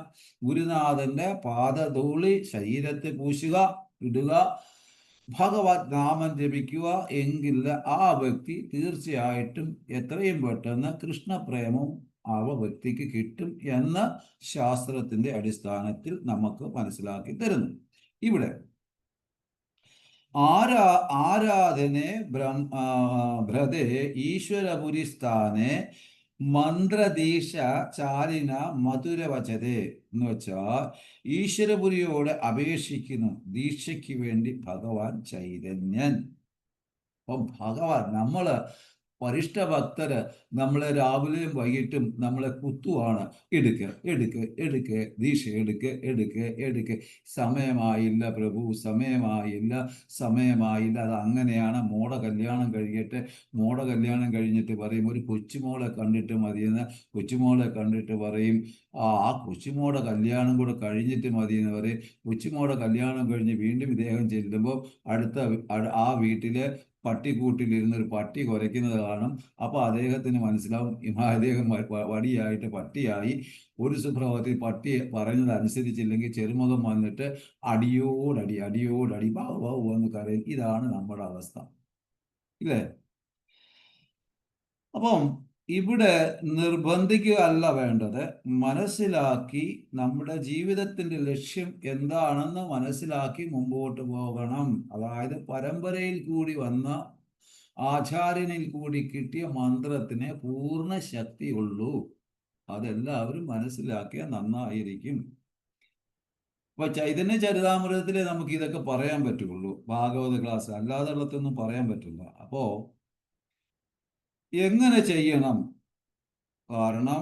ഗുരുനാഥന്റെ പാദധൂളി ശരീരത്തെ പൂശുക, ഇടുക, ഭഗവത് നാമം ജപിക്കുക എങ്കിൽ ആ വ്യക്തി തീർച്ചയായിട്ടും എത്രയും പെട്ടെന്ന് കൃഷ്ണപ്രേമവും വ്യക്തിക്ക് കിട്ടും എന്ന് ശാസ്ത്രത്തിന്റെ അടിസ്ഥാനത്തിൽ നമുക്ക് മനസ്സിലാക്കി തരുന്നു. ഇവിടെ ആരാധനെ ഭ്രതേ ഈശ്വരപുരി സ്ഥാനെ മന്ത്രദീക്ഷ ചാലിന മധുരവചതേ എന്ന് വെച്ചാൽ ഈശ്വരപുരിയോട് അപേക്ഷിക്കുന്നു ദീക്ഷയ്ക്ക് വേണ്ടി ഭഗവാൻ ചൈതന്യൻ. അപ്പം ഭഗവാൻ നമ്മള് പരിഷ്ട ഭക്തര് നമ്മളെ രാവിലെയും വൈകിട്ടും നമ്മളെ കുത്തുവാണ്, എടുക്ക് ദീക്ഷ എടുക്ക്, സമയമായില്ല പ്രഭു, സമയമായില്ല. അത് അങ്ങനെയാണ്. കല്യാണം കഴിഞ്ഞിട്ട് പറയും ഒരു കൊച്ചുമോളെ കണ്ടിട്ട് മതിയെന്ന്. കൊച്ചുമോളെ കണ്ടിട്ട് പറയും ആ കൊച്ചുമോടെ കല്യാണം കൂടെ കഴിഞ്ഞിട്ട് മതിയെന്ന് പറയും. കൊച്ചുമോടെ കല്യാണം കഴിഞ്ഞ് വീണ്ടും ഇദ്ദേഹം ചെല്ലുമ്പോൾ ആ വീട്ടിലെ പട്ടിക്കൂട്ടിലിരുന്നൊരു പട്ടി കുരയ്ക്കുന്നത് കാണും. അപ്പോൾ അദ്ദേഹത്തിന് മനസ്സിലാവും അദ്ദേഹം വടിയായിട്ട് പട്ടിയായി. ഒരു സുപ്രഭാതത്തിൽ പട്ടി പറഞ്ഞത് അനുസരിച്ചില്ലെങ്കിൽ ചെറുമുഖം വന്നിട്ട് അടിയോടടി ബാവു എന്ന് കരയും. ഇതാണ് നമ്മുടെ അവസ്ഥ, ഇല്ലേ? അപ്പം ഇവിടെ നിർബന്ധിക്കുകയല്ല വേണ്ടത്, മനസ്സിലാക്കി നമ്മുടെ ജീവിതത്തിന്റെ ലക്ഷ്യം എന്താണെന്ന് മനസ്സിലാക്കി മുമ്പോട്ട് പോകണം. അതായത് പരമ്പരയിൽ കൂടി വന്ന ആചാര്യനിൽ കൂടി കിട്ടിയ മന്ത്രത്തിന് പൂർണ്ണ ശക്തിയുള്ളൂ. അതെല്ലാവരും മനസ്സിലാക്കിയാൽ നന്നായിരിക്കും. അപ്പൊ ചൈതന്യ ചരിതാമൃതത്തിലെ നമുക്ക് ഇതൊക്കെ പറയാൻ പറ്റുള്ളൂ, ഭാഗവത ക്ലാസ് അല്ലാതെ ഉള്ളതൊന്നും പറയാൻ പറ്റില്ല. അപ്പോ എങ്ങനെ ചെയ്യണം? കാരണം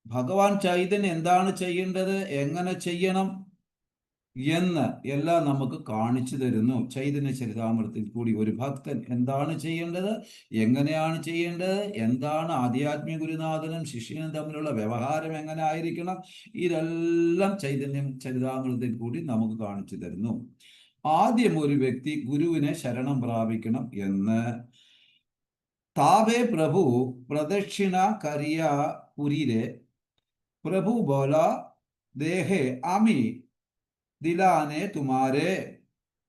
ഭഗവാൻ ചൈതന്യം എന്താണ് ചെയ്യേണ്ടത്, എങ്ങനെ ചെയ്യണം എന്ന് എല്ലാം നമുക്ക് കാണിച്ചു തരുന്നു ചൈതന്യ ചരിതാമൃതത്തിൽ കൂടി. ഒരു ഭക്തൻ എന്താണ് ചെയ്യേണ്ടത്, എങ്ങനെയാണ് ചെയ്യേണ്ടത്, എന്താണ് ആധ്യാത്മിക ഗുരുനാഥനും ശിഷ്യനും തമ്മിലുള്ള വ്യവഹാരം എങ്ങനെ ആയിരിക്കണം, ഇതെല്ലാം ചൈതന്യം ചരിതാമൃതത്തിൽ കൂടി നമുക്ക് കാണിച്ചു തരുന്നു. ആദ്യം ഒരു വ്യക്തി ഗുരുവിനെ ശരണം പ്രാപിക്കണം എന്ന് താവേ പ്രഭു പ്രദക്ഷിണ കരിയ പുരിരെ പ്രഭു ബോല ദേഹേ ആമി दिलाने तुम्हारे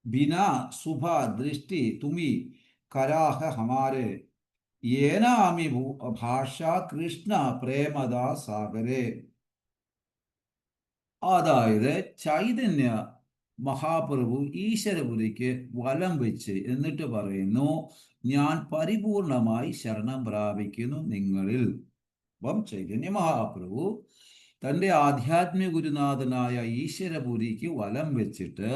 बिना सुबह दृष्टि तुम्ही कराह हमारे ये नामी भाषा कृष्ण प्रेमदा सागरे. അതായത് ചൈതന്യ മഹാപ്രഭു ഈശ്വരപുരിക്ക് വലം വെച്ച് എന്നിട്ട് പറയുന്നു, ഞാൻ പരിപൂർണമായി ശരണം പ്രാപിക്കുന്നു നിങ്ങളിൽ. അപ്പം ചൈതന്യ മഹാപ്രഭു തൻ്റെ ആധ്യാത്മിക ഗുരുനാഥനായ ഈശ്വരപുരിക്ക് വലം വെച്ചിട്ട്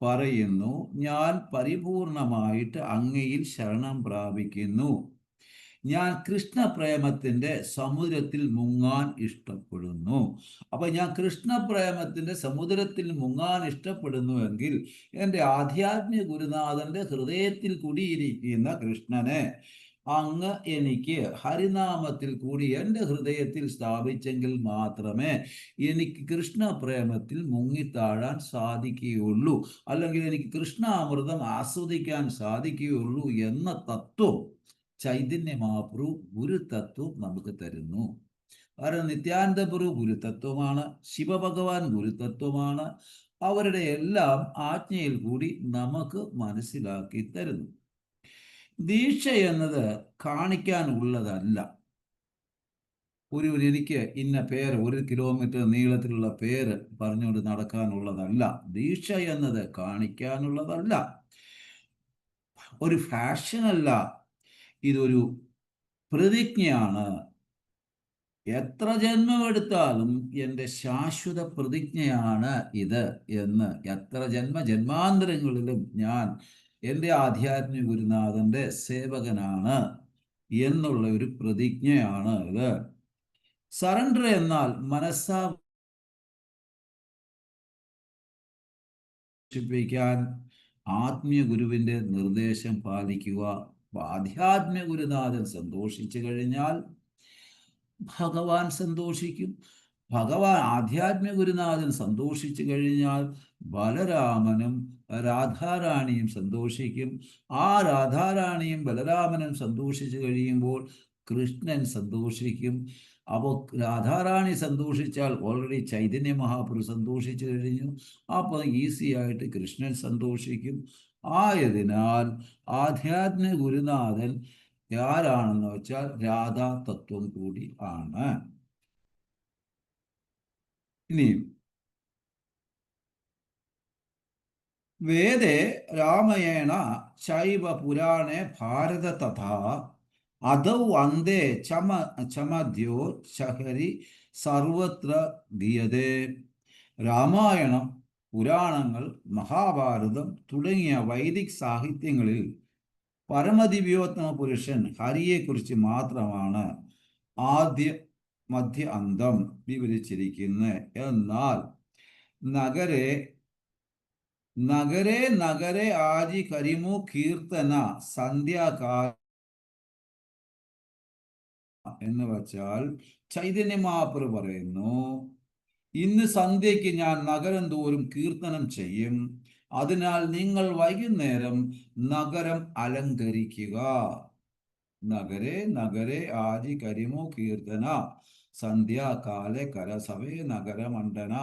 പറയുന്നു, ഞാൻ പരിപൂർണമായിട്ട് അങ്ങയിൽ ശരണം പ്രാപിക്കുന്നു. ഞാൻ കൃഷ്ണപ്രേമത്തിൻ്റെ സമുദ്രത്തിൽ മുങ്ങാൻ ഇഷ്ടപ്പെടുന്നു. അപ്പൊ ഞാൻ കൃഷ്ണപ്രേമത്തിൻ്റെ സമുദ്രത്തിൽ മുങ്ങാൻ ഇഷ്ടപ്പെടുന്നുവെങ്കിൽ എൻ്റെ ആധ്യാത്മിക ഗുരുനാഥന്റെ ഹൃദയത്തിൽ കുടിയിരിക്കുന്ന കൃഷ്ണനെ അങ്ങ് എനിക്ക് ഹരിനാമത്തിൽ കൂടി എൻ്റെ ഹൃദയത്തിൽ സ്ഥാപിച്ചെങ്കിൽ മാത്രമേ എനിക്ക് കൃഷ്ണപ്രേമത്തിൽ മുങ്ങിത്താഴാൻ സാധിക്കുകയുള്ളൂ, അല്ലെങ്കിൽ എനിക്ക് കൃഷ്ണാമൃതം ആസ്വദിക്കാൻ സാധിക്കുകയുള്ളൂ എന്ന തത്വം ചൈതന്യ മഹാപ്രഭു ഗുരുതത്വം നമുക്ക് തരുന്നു. കാരണം നിത്യാനന്ദ പ്രഭു ഗുരുതത്വമാണ്, ശിവഭഗവാൻ ഗുരുതത്വമാണ്. അവരുടെ എല്ലാം ആജ്ഞയിൽ കൂടി നമുക്ക് മനസ്സിലാക്കി തരുന്നു. ദീക്ഷ എന്നത് കാണിക്കാനുള്ളതല്ല. എനിക്ക് ഇന്ന പേര്, 1 കിലോമീറ്റർ നീളത്തിലുള്ള പേര് പറഞ്ഞുകൊണ്ട് നടക്കാനുള്ളതല്ല. ദീക്ഷ എന്നത് കാണിക്കാനുള്ളതല്ല, ഒരു ഫാഷനല്ല, ഇതൊരു പ്രതിജ്ഞയാണ്. എത്ര ജന്മമെടുത്താലും എൻ്റെ ശാശ്വത പ്രതിജ്ഞയാണ് ഇത് എന്ന്, എത്ര ജന്മാന്തരങ്ങളിലും ഞാൻ എൻ്റെ ആധ്യാത്മിക ഗുരുനാഥന്റെ സേവകനാണ് എന്നുള്ള ഒരു പ്രതിജ്ഞയാണ് ഇത്. സറണ്ടർ എന്നാൽ മനസ്സാ ആത്മീയ ഗുരുവിന്റെ നിർദ്ദേശം പാലിക്കുക. ആധ്യാത്മിക ഗുരുനാഥൻ സന്തോഷിച്ചു കഴിഞ്ഞാൽ ഭഗവാൻ സന്തോഷിക്കും. ആധ്യാത്മിക ഗുരുനാഥൻ സന്തോഷിച്ചു കഴിഞ്ഞാൽ ബലരാമനും രാധാറാണിയും സന്തോഷിക്കും. ആ രാധാറാണിയും ബലരാമനും സന്തോഷിച്ചു കഴിയുമ്പോൾ കൃഷ്ണൻ സന്തോഷിക്കും. അപ്പോൾ രാധാറാണി സന്തോഷിച്ചാൽ ഓൾറെഡി ചൈതന്യ മഹാപ്രഭു സന്തോഷിച്ചു കഴിഞ്ഞു. അപ്പോൾ ഈസി ആയിട്ട് കൃഷ്ണൻ സന്തോഷിക്കും. ആയതിനാൽ ആധ്യാത്മിക ഗുരുനാഥൻ ആരാണെന്ന് വെച്ചാൽ രാധാ തത്വം കൂടി ആണ്. ഇനിയും വേദേ രാമയേണ ചൈവ പുരാണേ ഭാരത തഥാ അദൗ അന്തേ ചമദ്യോ ചഹരി സർവത്ര ഗീയതേ. രാമായണം, പുരാണങ്ങൾ, മഹാഭാരതം തുടങ്ങിയ വൈദിക് സാഹിത്യങ്ങളിൽ പരമദിവ്യോത്തമ പുരുഷൻ ഹരിയെക്കുറിച്ച് മാത്രമാണ് ആദ്യ മധ്യ അന്തം വിവരിച്ചിരിക്കുന്നത്. എന്നാൽ നഗരേ നഗരേ ആജി കരിമു കീർത്തന സന്ധ്യാകാല എന്ന് വച്ചാൽ ചൈതന്യ മഹാപ്രഭു പറയുന്നു, ഇന്ന് സന്ധ്യയ്ക്ക് ഞാൻ നഗരം തോറും കീർത്തനം ചെയ്യും. അതിനാൽ നിങ്ങൾ വൈകുന്നേരം നഗരം അലങ്കരിക്കുക. നഗരേ ആജി കരിമോ കീർത്തന സന്ധ്യാകാലെ കരസവേ നഗരമണ്ഡന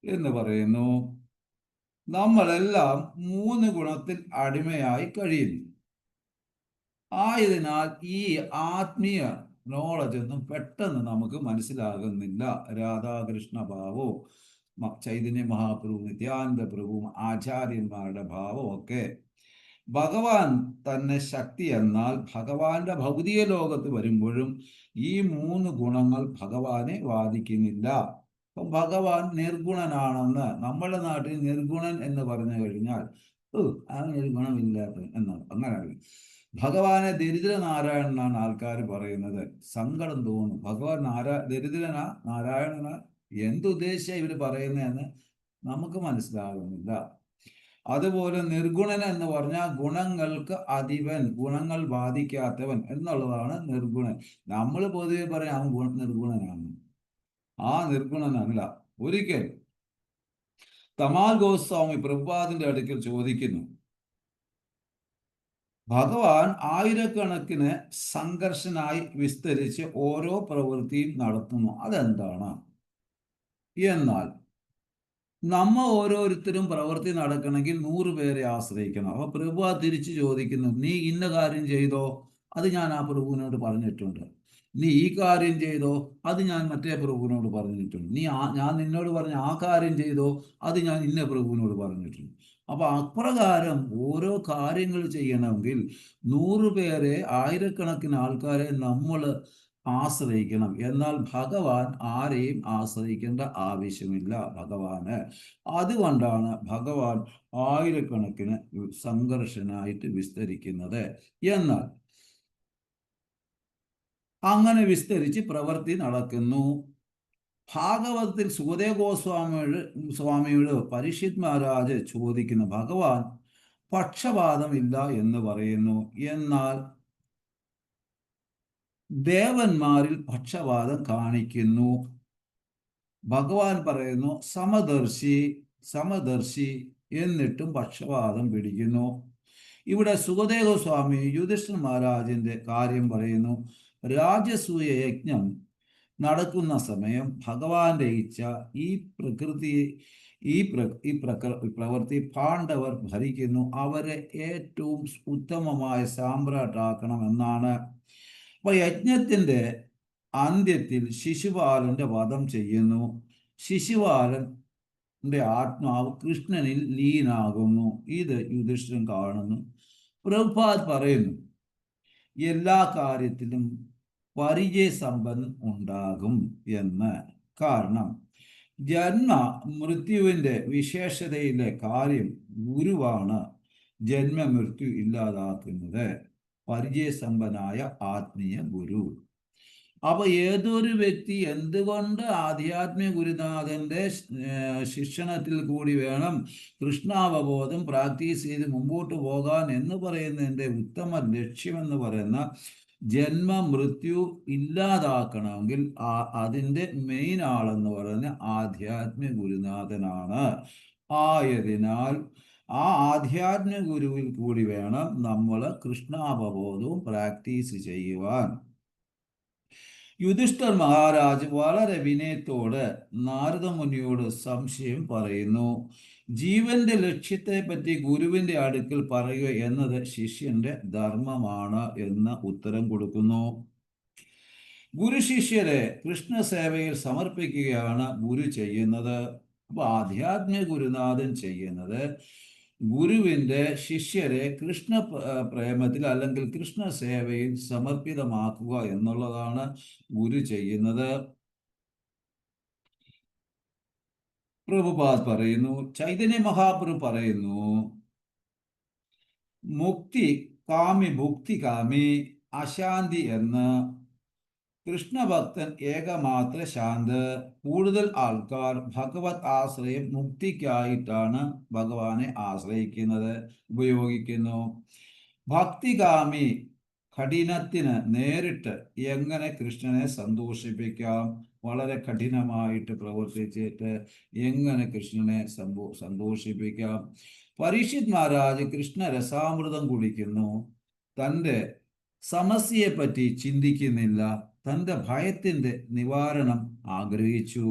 എന്ന് പറയുന്നു. നമ്മളെല്ലാം 3 ഗുണത്തിൽ അടിമയായി കഴിയുന്നു. ആയതിനാൽ ഈ ആത്മീയ നോളജ് ഒന്നും പെട്ടെന്ന് നമുക്ക് മനസ്സിലാകുന്നില്ല. രാധാകൃഷ്ണ ഭാവവും ചൈതന്യ മഹാപ്രഭു, നിത്യാനന്ദ പ്രഭുവും ആചാര്യന്മാരുടെ ഭാവവും ഒക്കെ ഭഗവാൻ തന്നെ ശക്തി എന്നാൽ ഭഗവാന്റെ ഭൗതിക ലോകത്ത് വരുമ്പോഴും ഈ 3 ഗുണങ്ങൾ ഭഗവാനെ ബാധിക്കുന്നില്ല. അപ്പം ഭഗവാൻ നിർഗുണനാണെന്ന് നമ്മുടെ നാട്ടിൽ നിർഗുണൻ എന്ന് പറഞ്ഞു കഴിഞ്ഞാൽ അങ്ങനെ ഗുണമില്ലാത്ത എന്നാണ്. അങ്ങനെയല്ല. ഭഗവാനെ ദരിദ്ര നാരായണനാണ് ആൾക്കാർ പറയുന്നത്. സങ്കടം തോന്നും. ഭഗവാൻ ദരിദ്രനാ നാരായണനാ എന്തുദ്ദേശിച്ചാണ് ഇവർ പറയുന്നതെന്ന് നമുക്ക് മനസ്സിലാകുന്നില്ല. അതുപോലെ നിർഗുണൻ എന്ന് പറഞ്ഞാൽ ഗുണങ്ങൾക്ക് അധിപൻ, ഗുണങ്ങൾ ബാധിക്കാത്തവൻ എന്നുള്ളതാണ് നിർഗുണൻ. നമ്മൾ പൊതുവെ പറയാം അവൻ നിർഗുണനാണ്. ആ നിർഗുണനല്ല. ഒരിക്കൽ തമാൽ ഗോസ്വാമി പ്രഭുപാദിന്റെ അടുക്കൽ ചോദിക്കുന്നു, ഭഗവാൻ ആയിരക്കണക്കിന് സംഘർഷനായി വിസ്തരിച്ച് ഓരോ പ്രവൃത്തിയും നടത്തുന്നു, അതെന്താണ്? എന്നാൽ നമ്മ ഓരോരുത്തരും പ്രവൃത്തി നടക്കണമെങ്കിൽ 100 പേരെ ആശ്രയിക്കണം. അപ്പൊ പ്രഭുപാദ് തിരിച്ചു ചോദിക്കുന്നു, നീ ഇന്ന കാര്യം ചെയ്തോ? അത് ഞാൻ ആ പ്രഭുവിനോട് പറഞ്ഞിട്ടുണ്ട്. നീ ഈ കാര്യം ചെയ്തോ? അത് ഞാൻ മറ്റേ പ്രഭുവിനോട് പറഞ്ഞിട്ടുണ്ട്. ഞാൻ നിന്നോട് പറഞ്ഞ ആ കാര്യം ചെയ്തോ? അത് ഞാൻ ഇന്ന പ്രഭുവിനോട് പറഞ്ഞിട്ടുണ്ട്. അപ്പൊ അപ്രകാരം ഓരോ കാര്യങ്ങൾ ചെയ്യണമെങ്കിൽ 100 പേരെ, ആയിരക്കണക്കിന് ആൾക്കാരെ നമ്മൾ ആശ്രയിക്കണം. എന്നാൽ ഭഗവാൻ ആരെയും ആശ്രയിക്കേണ്ട ആവശ്യമില്ല ഭഗവാന്. അതുകൊണ്ടാണ് ഭഗവാൻ ആയിരക്കണക്കിന് സംഘർഷനായിട്ട് വിസ്തരിക്കുന്നത്. എന്നാൽ അങ്ങനെ വിസ്തരിച്ച് പ്രവൃത്തി നടക്കുന്നു. ഭാഗവതത്തിൽ സുഖദേവ സ്വാമിയോട് പരീക്ഷിത് മഹാരാജ് ചോദിക്കുന്നു, ഭഗവാൻ പക്ഷപാതമില്ല എന്ന് പറയുന്നു, എന്നാൽ ദേവന്മാരിൽ പക്ഷപാതം കാണിക്കുന്നു. ഭഗവാൻ പറയുന്നു സമദർശി എന്നിട്ടും പക്ഷപാതം പിടിക്കുന്നു. ഇവിടെ സുഖദേവ സ്വാമി യുധിഷ്ഠിര മഹാരാജിന്റെ കാര്യം പറയുന്നു. രാജസൂയ യജ്ഞം നടക്കുന്ന സമയം ഭഗവാന്റെ ഇച്ഛ ഈ പ്രവൃത്തി പാണ്ഡവർ ഭരിക്കുന്നു, അവരെ ഏറ്റവും ഉത്തമമായ സാമ്രാട്ടാക്കണമെന്നാണ്. അപ്പൊ യജ്ഞത്തിന്റെ അന്ത്യത്തിൽ ശിശുപാലന്റെ വധം ചെയ്യുന്നു. ശിശുപാലന്റെ ആത്മാവ് കൃഷ്ണനിൽ ലീനാകുന്നു. ഇത് യുധിഷ്ഠിരൻ കാണുന്നു. പ്രഭുപാദ് പറയുന്നു, എല്ലാ കാര്യത്തിലും പരിചയസമ്പന്നൻ ഉണ്ടാകും എന്ന്. കാരണം മൃത്യുവിന്റെ വിശേഷതയിലെ കാര്യം ഗുരുവാണ് ജന്മമൃത്യു ഇല്ലാതാക്കുന്നത്, പരിചയസമ്പന്നായ ആത്മീയ ഗുരു. അപ്പൊ ഏതൊരു വ്യക്തി എന്തുകൊണ്ട് ആധ്യാത്മിക ഗുരുനാഥന്റെ ശിക്ഷണത്തിൽ കൂടി വേണം കൃഷ്ണാവബോധം പ്രാക്ടീസ് ചെയ്ത് മുമ്പോട്ട് പോകാൻ എന്ന് പറയുന്നതിൻ്റെ ഉത്തമ ലക്ഷ്യമെന്ന് പറയുന്ന ജന്മമൃത്യു ഇല്ലാതാക്കണമെങ്കിൽ അതിൻ്റെ മെയിൻ ആളെന്ന് പറയുന്ന ആധ്യാത്മിക ഗുരുനാഥനാണ്. ആയതിനാൽ ആ ആധ്യാത്മിക ഗുരുവിൽ കൂടി വേണം നമ്മൾ കൃഷ്ണാവബോധവും പ്രാക്ടീസ് ചെയ്യുവാൻ. യുധിഷ്ഠിർ മഹാരാജ് വളരെ വിനയത്തോട് നാരദ മുനിയോട് സംശയം പറയുന്നു. ജീവന്റെ ലക്ഷ്യത്തെ പറ്റി ഗുരുവിന്റെ അടുക്കൽ പറയുക എന്നത് ശിഷ്യന്റെ ധർമ്മമാണ് എന്ന് ഉത്തരം കൊടുക്കുന്നു. ഗുരു ശിഷ്യരെ കൃഷ്ണസേവയിൽ സമർപ്പിക്കുകയാണ് ഗുരു ചെയ്യുന്നത്. അപ്പൊ ആധ്യാത്മിക ഗുരുനാഥൻ ചെയ്യുന്നത് ഗുരുവിന്റെ ശിഷ്യരെ കൃഷ്ണ പ്രേമത്തിൽ അല്ലെങ്കിൽ കൃഷ്ണ സേവയിൽ സമർപ്പിതമാക്കുക എന്നുള്ളതാണ് ഗുരു ചെയ്യുന്നത്. പ്രഭുപാദ് പറയുന്നു, ചൈതന്യ മഹാപ്രഭു പറയുന്നു, ഭുക്തി കാമി അശാന്തി എന്ന്. കൃഷ്ണഭക്തൻ ഏകമാത്ര ശാന്ത്. കൂടുതൽ ആൾക്കാർ ഭഗവത് ആശ്രയം മുക്തിക്കായിട്ടാണ് ഭഗവാനെ ആശ്രയിക്കുന്നത്, ഉപയോഗിക്കുന്നു. ഭക്തികാമി കഠിനത്തിന് നേരിട്ട് എങ്ങനെ കൃഷ്ണനെ സന്തോഷിപ്പിക്കാം, വളരെ കഠിനമായിട്ട് പ്രവർത്തിച്ചിട്ട് എങ്ങനെ കൃഷ്ണനെ സന്തോഷിപ്പിക്കാം. പരീക്ഷിത് മഹാരാജ് കൃഷ്ണ രസാമൃതം കുടിക്കുന്നു. തൻ്റെ സമസ്യയെപ്പറ്റി ചിന്തിക്കുന്നില്ല, തൻ്റെ ഭയത്തിന്റെ നിവാരണം ആഗ്രഹിച്ചു.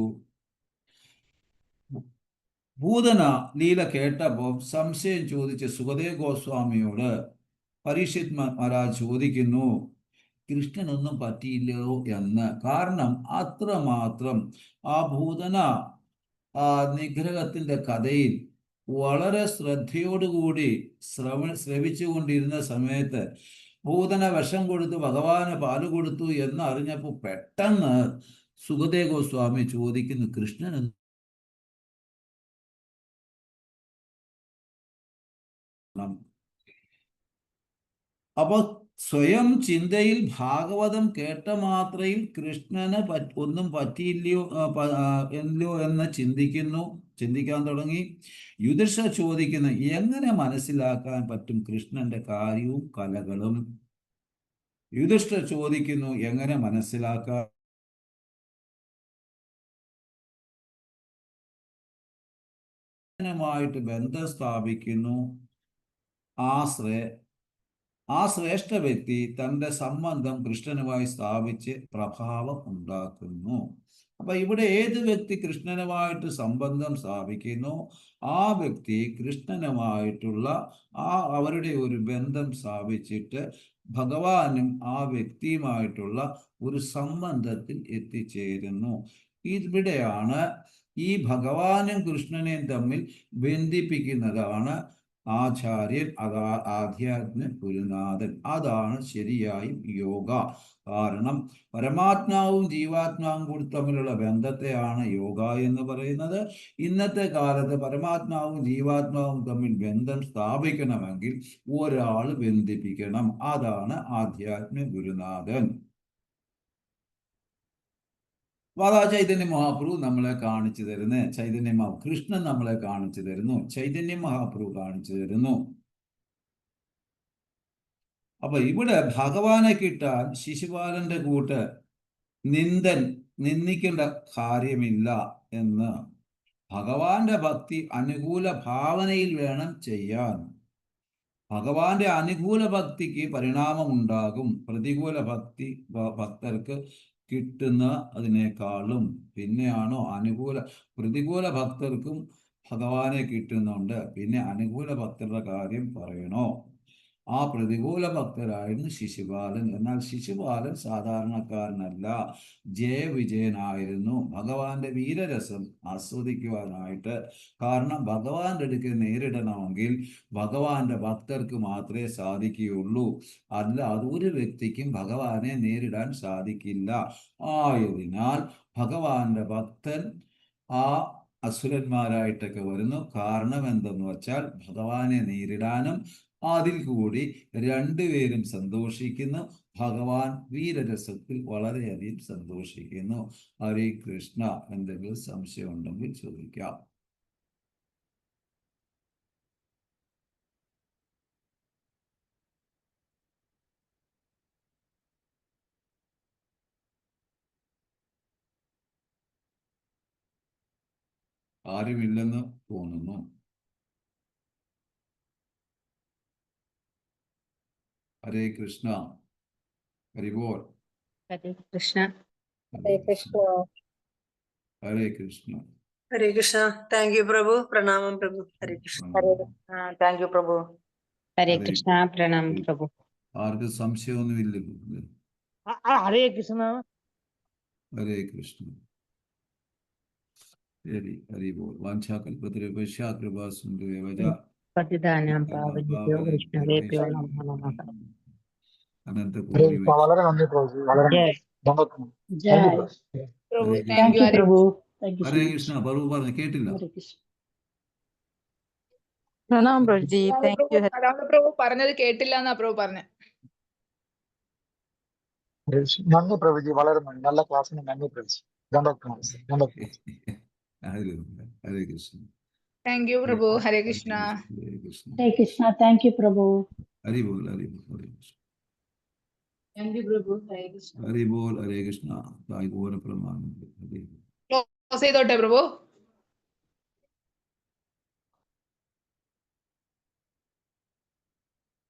ഭൂതന ലീല കേട്ടപ്പോൾ സംശയം ചോദിച്ച സുഖദേവ് ഗോസ്വാമിയോട് പരീക്ഷിത് മഹാരാജ് ചോദിക്കുന്നു, കൃഷ്ണനൊന്നും പറ്റിയില്ലയോ എന്ന്. കാരണം അത്രമാത്രം ആ ഭൂതന നിഗ്രഹത്തിന്റെ കഥയിൽ വളരെ ശ്രദ്ധയോടുകൂടി ശ്രവിച്ചുകൊണ്ടിരുന്ന സമയത്ത് ഭൂതന വിഷം കൊടുത്തു ഭഗവാന് പാല് കൊടുത്തു എന്ന് അറിഞ്ഞപ്പോൾ പെട്ടെന്ന് സുഖദേവ് ഗോസ്വാമി ചോദിക്കുന്നു, കൃഷ്ണൻ അപ്പൊ സ്വയം ചിന്തയിൽ ഭാഗവതം കേട്ട മാത്രയിൽ കൃഷ്ണന് ഒന്നും പറ്റിയില്ലയോ എന്ന് ചിന്തിക്കാൻ തുടങ്ങി. യുധിഷ്ഠിരൻ ചോദിക്കുന്നു, എങ്ങനെ മനസ്സിലാക്കാൻ പറ്റും കൃഷ്ണന്റെ കാര്യവും കലകളും? യുധിഷ്ഠിരൻ ചോദിക്കുന്നു, എങ്ങനെ മനസ്സിലാക്കാൻ? ായിട്ട് ബന്ധം സ്ഥാപിക്കുന്നു. ആ ശ്രേഷ്ഠ വ്യക്തി തന്റെ സംബന്ധം കൃഷ്ണനുമായി സ്ഥാപിച്ച് പ്രഭാവം ഉണ്ടാക്കുന്നു. അപ്പൊ ഇവിടെ ഏത് വ്യക്തി കൃഷ്ണനുമായിട്ട് സംബന്ധം സ്ഥാപിക്കുന്നു, ആ വ്യക്തി കൃഷ്ണനുമായിട്ടുള്ള അവരുടെ ഒരു ബന്ധം സ്ഥാപിച്ചിട്ട് ഭഗവാനും ആ വ്യക്തിയുമായിട്ടുള്ള ഒരു സംബന്ധത്തിൽ എത്തിച്ചേരുന്നു. ഇവിടെയാണ് ഈ ഭഗവാനും കൃഷ്ണനെയും തമ്മിൽ ബന്ധിപ്പിക്കുന്നതാണ് ആചാര്യൻ, ആധ്യാത്മ ഗുരുനാഥൻ. അതാണ് ശരിയായും യോഗ. കാരണം പരമാത്മാവും ജീവാത്മാവും കൂടി തമ്മിലുള്ള ബന്ധത്തെയാണ് യോഗ എന്ന് പറയുന്നത്. ഇന്നത്തെ കാലത്ത് പരമാത്മാവും ജീവാത്മാവും തമ്മിൽ ബന്ധം സ്ഥാപിക്കണമെങ്കിൽ ഒരാൾ ബന്ധിപ്പിക്കണം. അതാണ് ആധ്യാത്മ ഗുരുനാഥൻ. അതാ ചൈതന്യ മഹാപ്രഭു നമ്മളെ കാണിച്ചു തരുന്നത്. കൃഷ്ണൻ നമ്മളെ കാണിച്ചു തരുന്നു, ചൈതന്യ മഹാപ്രഭു കാണിച്ചു തരുന്നു. അപ്പൊ ഇവിടെ ഭഗവാനെ കിട്ടാൻ ശിശുപാലന്റെ കൂട്ട് നിന്ദിക്കേണ്ട കാര്യമില്ല എന്ന്. ഭഗവാന്റെ ഭക്തി അനുകൂല ഭാവനയിൽ വേണം ചെയ്യാൻ. ഭഗവാന്റെ അനുകൂല ഭക്തിക്ക് പരിണാമമുണ്ടാകും. പ്രതികൂല ഭക്തർക്ക് കിട്ടുന്ന അതിനേക്കാളും പിന്നെയാണോ പ്രതികൂല ഭക്തർക്കും ഭഗവാനെ കിട്ടുന്നുണ്ട്, പിന്നെ അനുകൂല ഭക്തരുടെ കാര്യം പറയണോ? ആ പ്രതികൂല ഭക്തരായിരുന്നു ശിശുപാലൻ. എന്നാൽ ശിശുപാലൻ സാധാരണക്കാരനല്ല, ജയവിജയനായിരുന്നു ഭഗവാന്റെ വീരരസം ആസ്വദിക്കുവാനായിട്ട്. കാരണം ഭഗവാന്റെ അടുക്കൽ നേരിടണമെങ്കിൽ ഭഗവാന്റെ ഭക്തർക്ക് മാത്രമേ സാധിക്കുകയുള്ളൂ, അല്ല അതൊരു വ്യക്തിക്കും ഭഗവാനെ നേരിടാൻ സാധിക്കില്ല. ആയതിനാൽ ഭഗവാന്റെ ഭക്തൻ ആ അസുരന്മാരായിട്ടൊക്കെ വരുന്നു. കാരണം എന്തെന്ന് വെച്ചാൽ ഭഗവാനെ നേരിടാനും അതിൽ കൂടി രണ്ടുപേരും സന്തോഷിക്കുന്നു. ഭഗവാൻ വീരരസത്തിൽ വളരെയധികം സന്തോഷിക്കുന്നു. ഹരേ കൃഷ്ണ. എന്തെങ്കിലും സംശയം ഉണ്ടെങ്കിൽ ചോദിക്കാം. ആരുമില്ലെന്ന് തോന്നുന്നു. ഹരേ കൃഷ്ണ. ഹരിബോൾ. ഹരേ കൃഷ്ണ. ഹരേ കൃഷ്ണ. ഹരേ കൃഷ്ണ. ഹരേ കൃഷ്ണ. താങ്ക് യു പ്രഭു. പ്രണാമം പ്രഭു. ഹരേ കൃഷ്ണ. Thank you Prabhu. ഹരേ കൃഷ്ണ. പ്രണാമം പ്രഭു. ആർക്കും സംശയമൊന്നുമില്ല. ഹരേ കൃഷ്ണ. ഹരേ കൃഷ്ണ. ശരി. ഹരിബോൾ. വാഞ്ചാകൽപതരുഭ്യശ്ച കൃപാസിന്ധുഭ്യവ പതിതാനാം പാവനേഭ്യോ വൈഷ്ണവേഭ്യോ നമോ നമഃ. അനന്തകോടി. വളരെ നന്ദി പ്രഭു. വളരെ പ്രഭു ഹരേ താങ്ക് യു. പ്രഭു. ഹരേ കൃഷ്ണ. പ്രഭു പറഞ്ഞു കേട്ടില്ല. പ്രണാം പ്രഭുജി. Thank you. പ്രഭു പറഞ്ഞത് കേട്ടില്ല എന്നാ പ്രഭു പറഞ്ഞത്. നന്ദി പ്രഭുജി. വളരെ നന്ദി. നല്ല ക്ലാസ്സിന് നന്ദി Prabhuji. Hare Krishna. Thank you Prabhu. Hare Krishna. Hare Krishna. Hare Krishna. Thank you Prabhu. Haribol. Haribol. Hare Krishna. Thank you Prabhu. Hare Krishna. Haribol. Hare Krishna. തായ് പ്രമാണം. ക്ലോസ് ചെയ്തോട്ടെ പ്രഭു.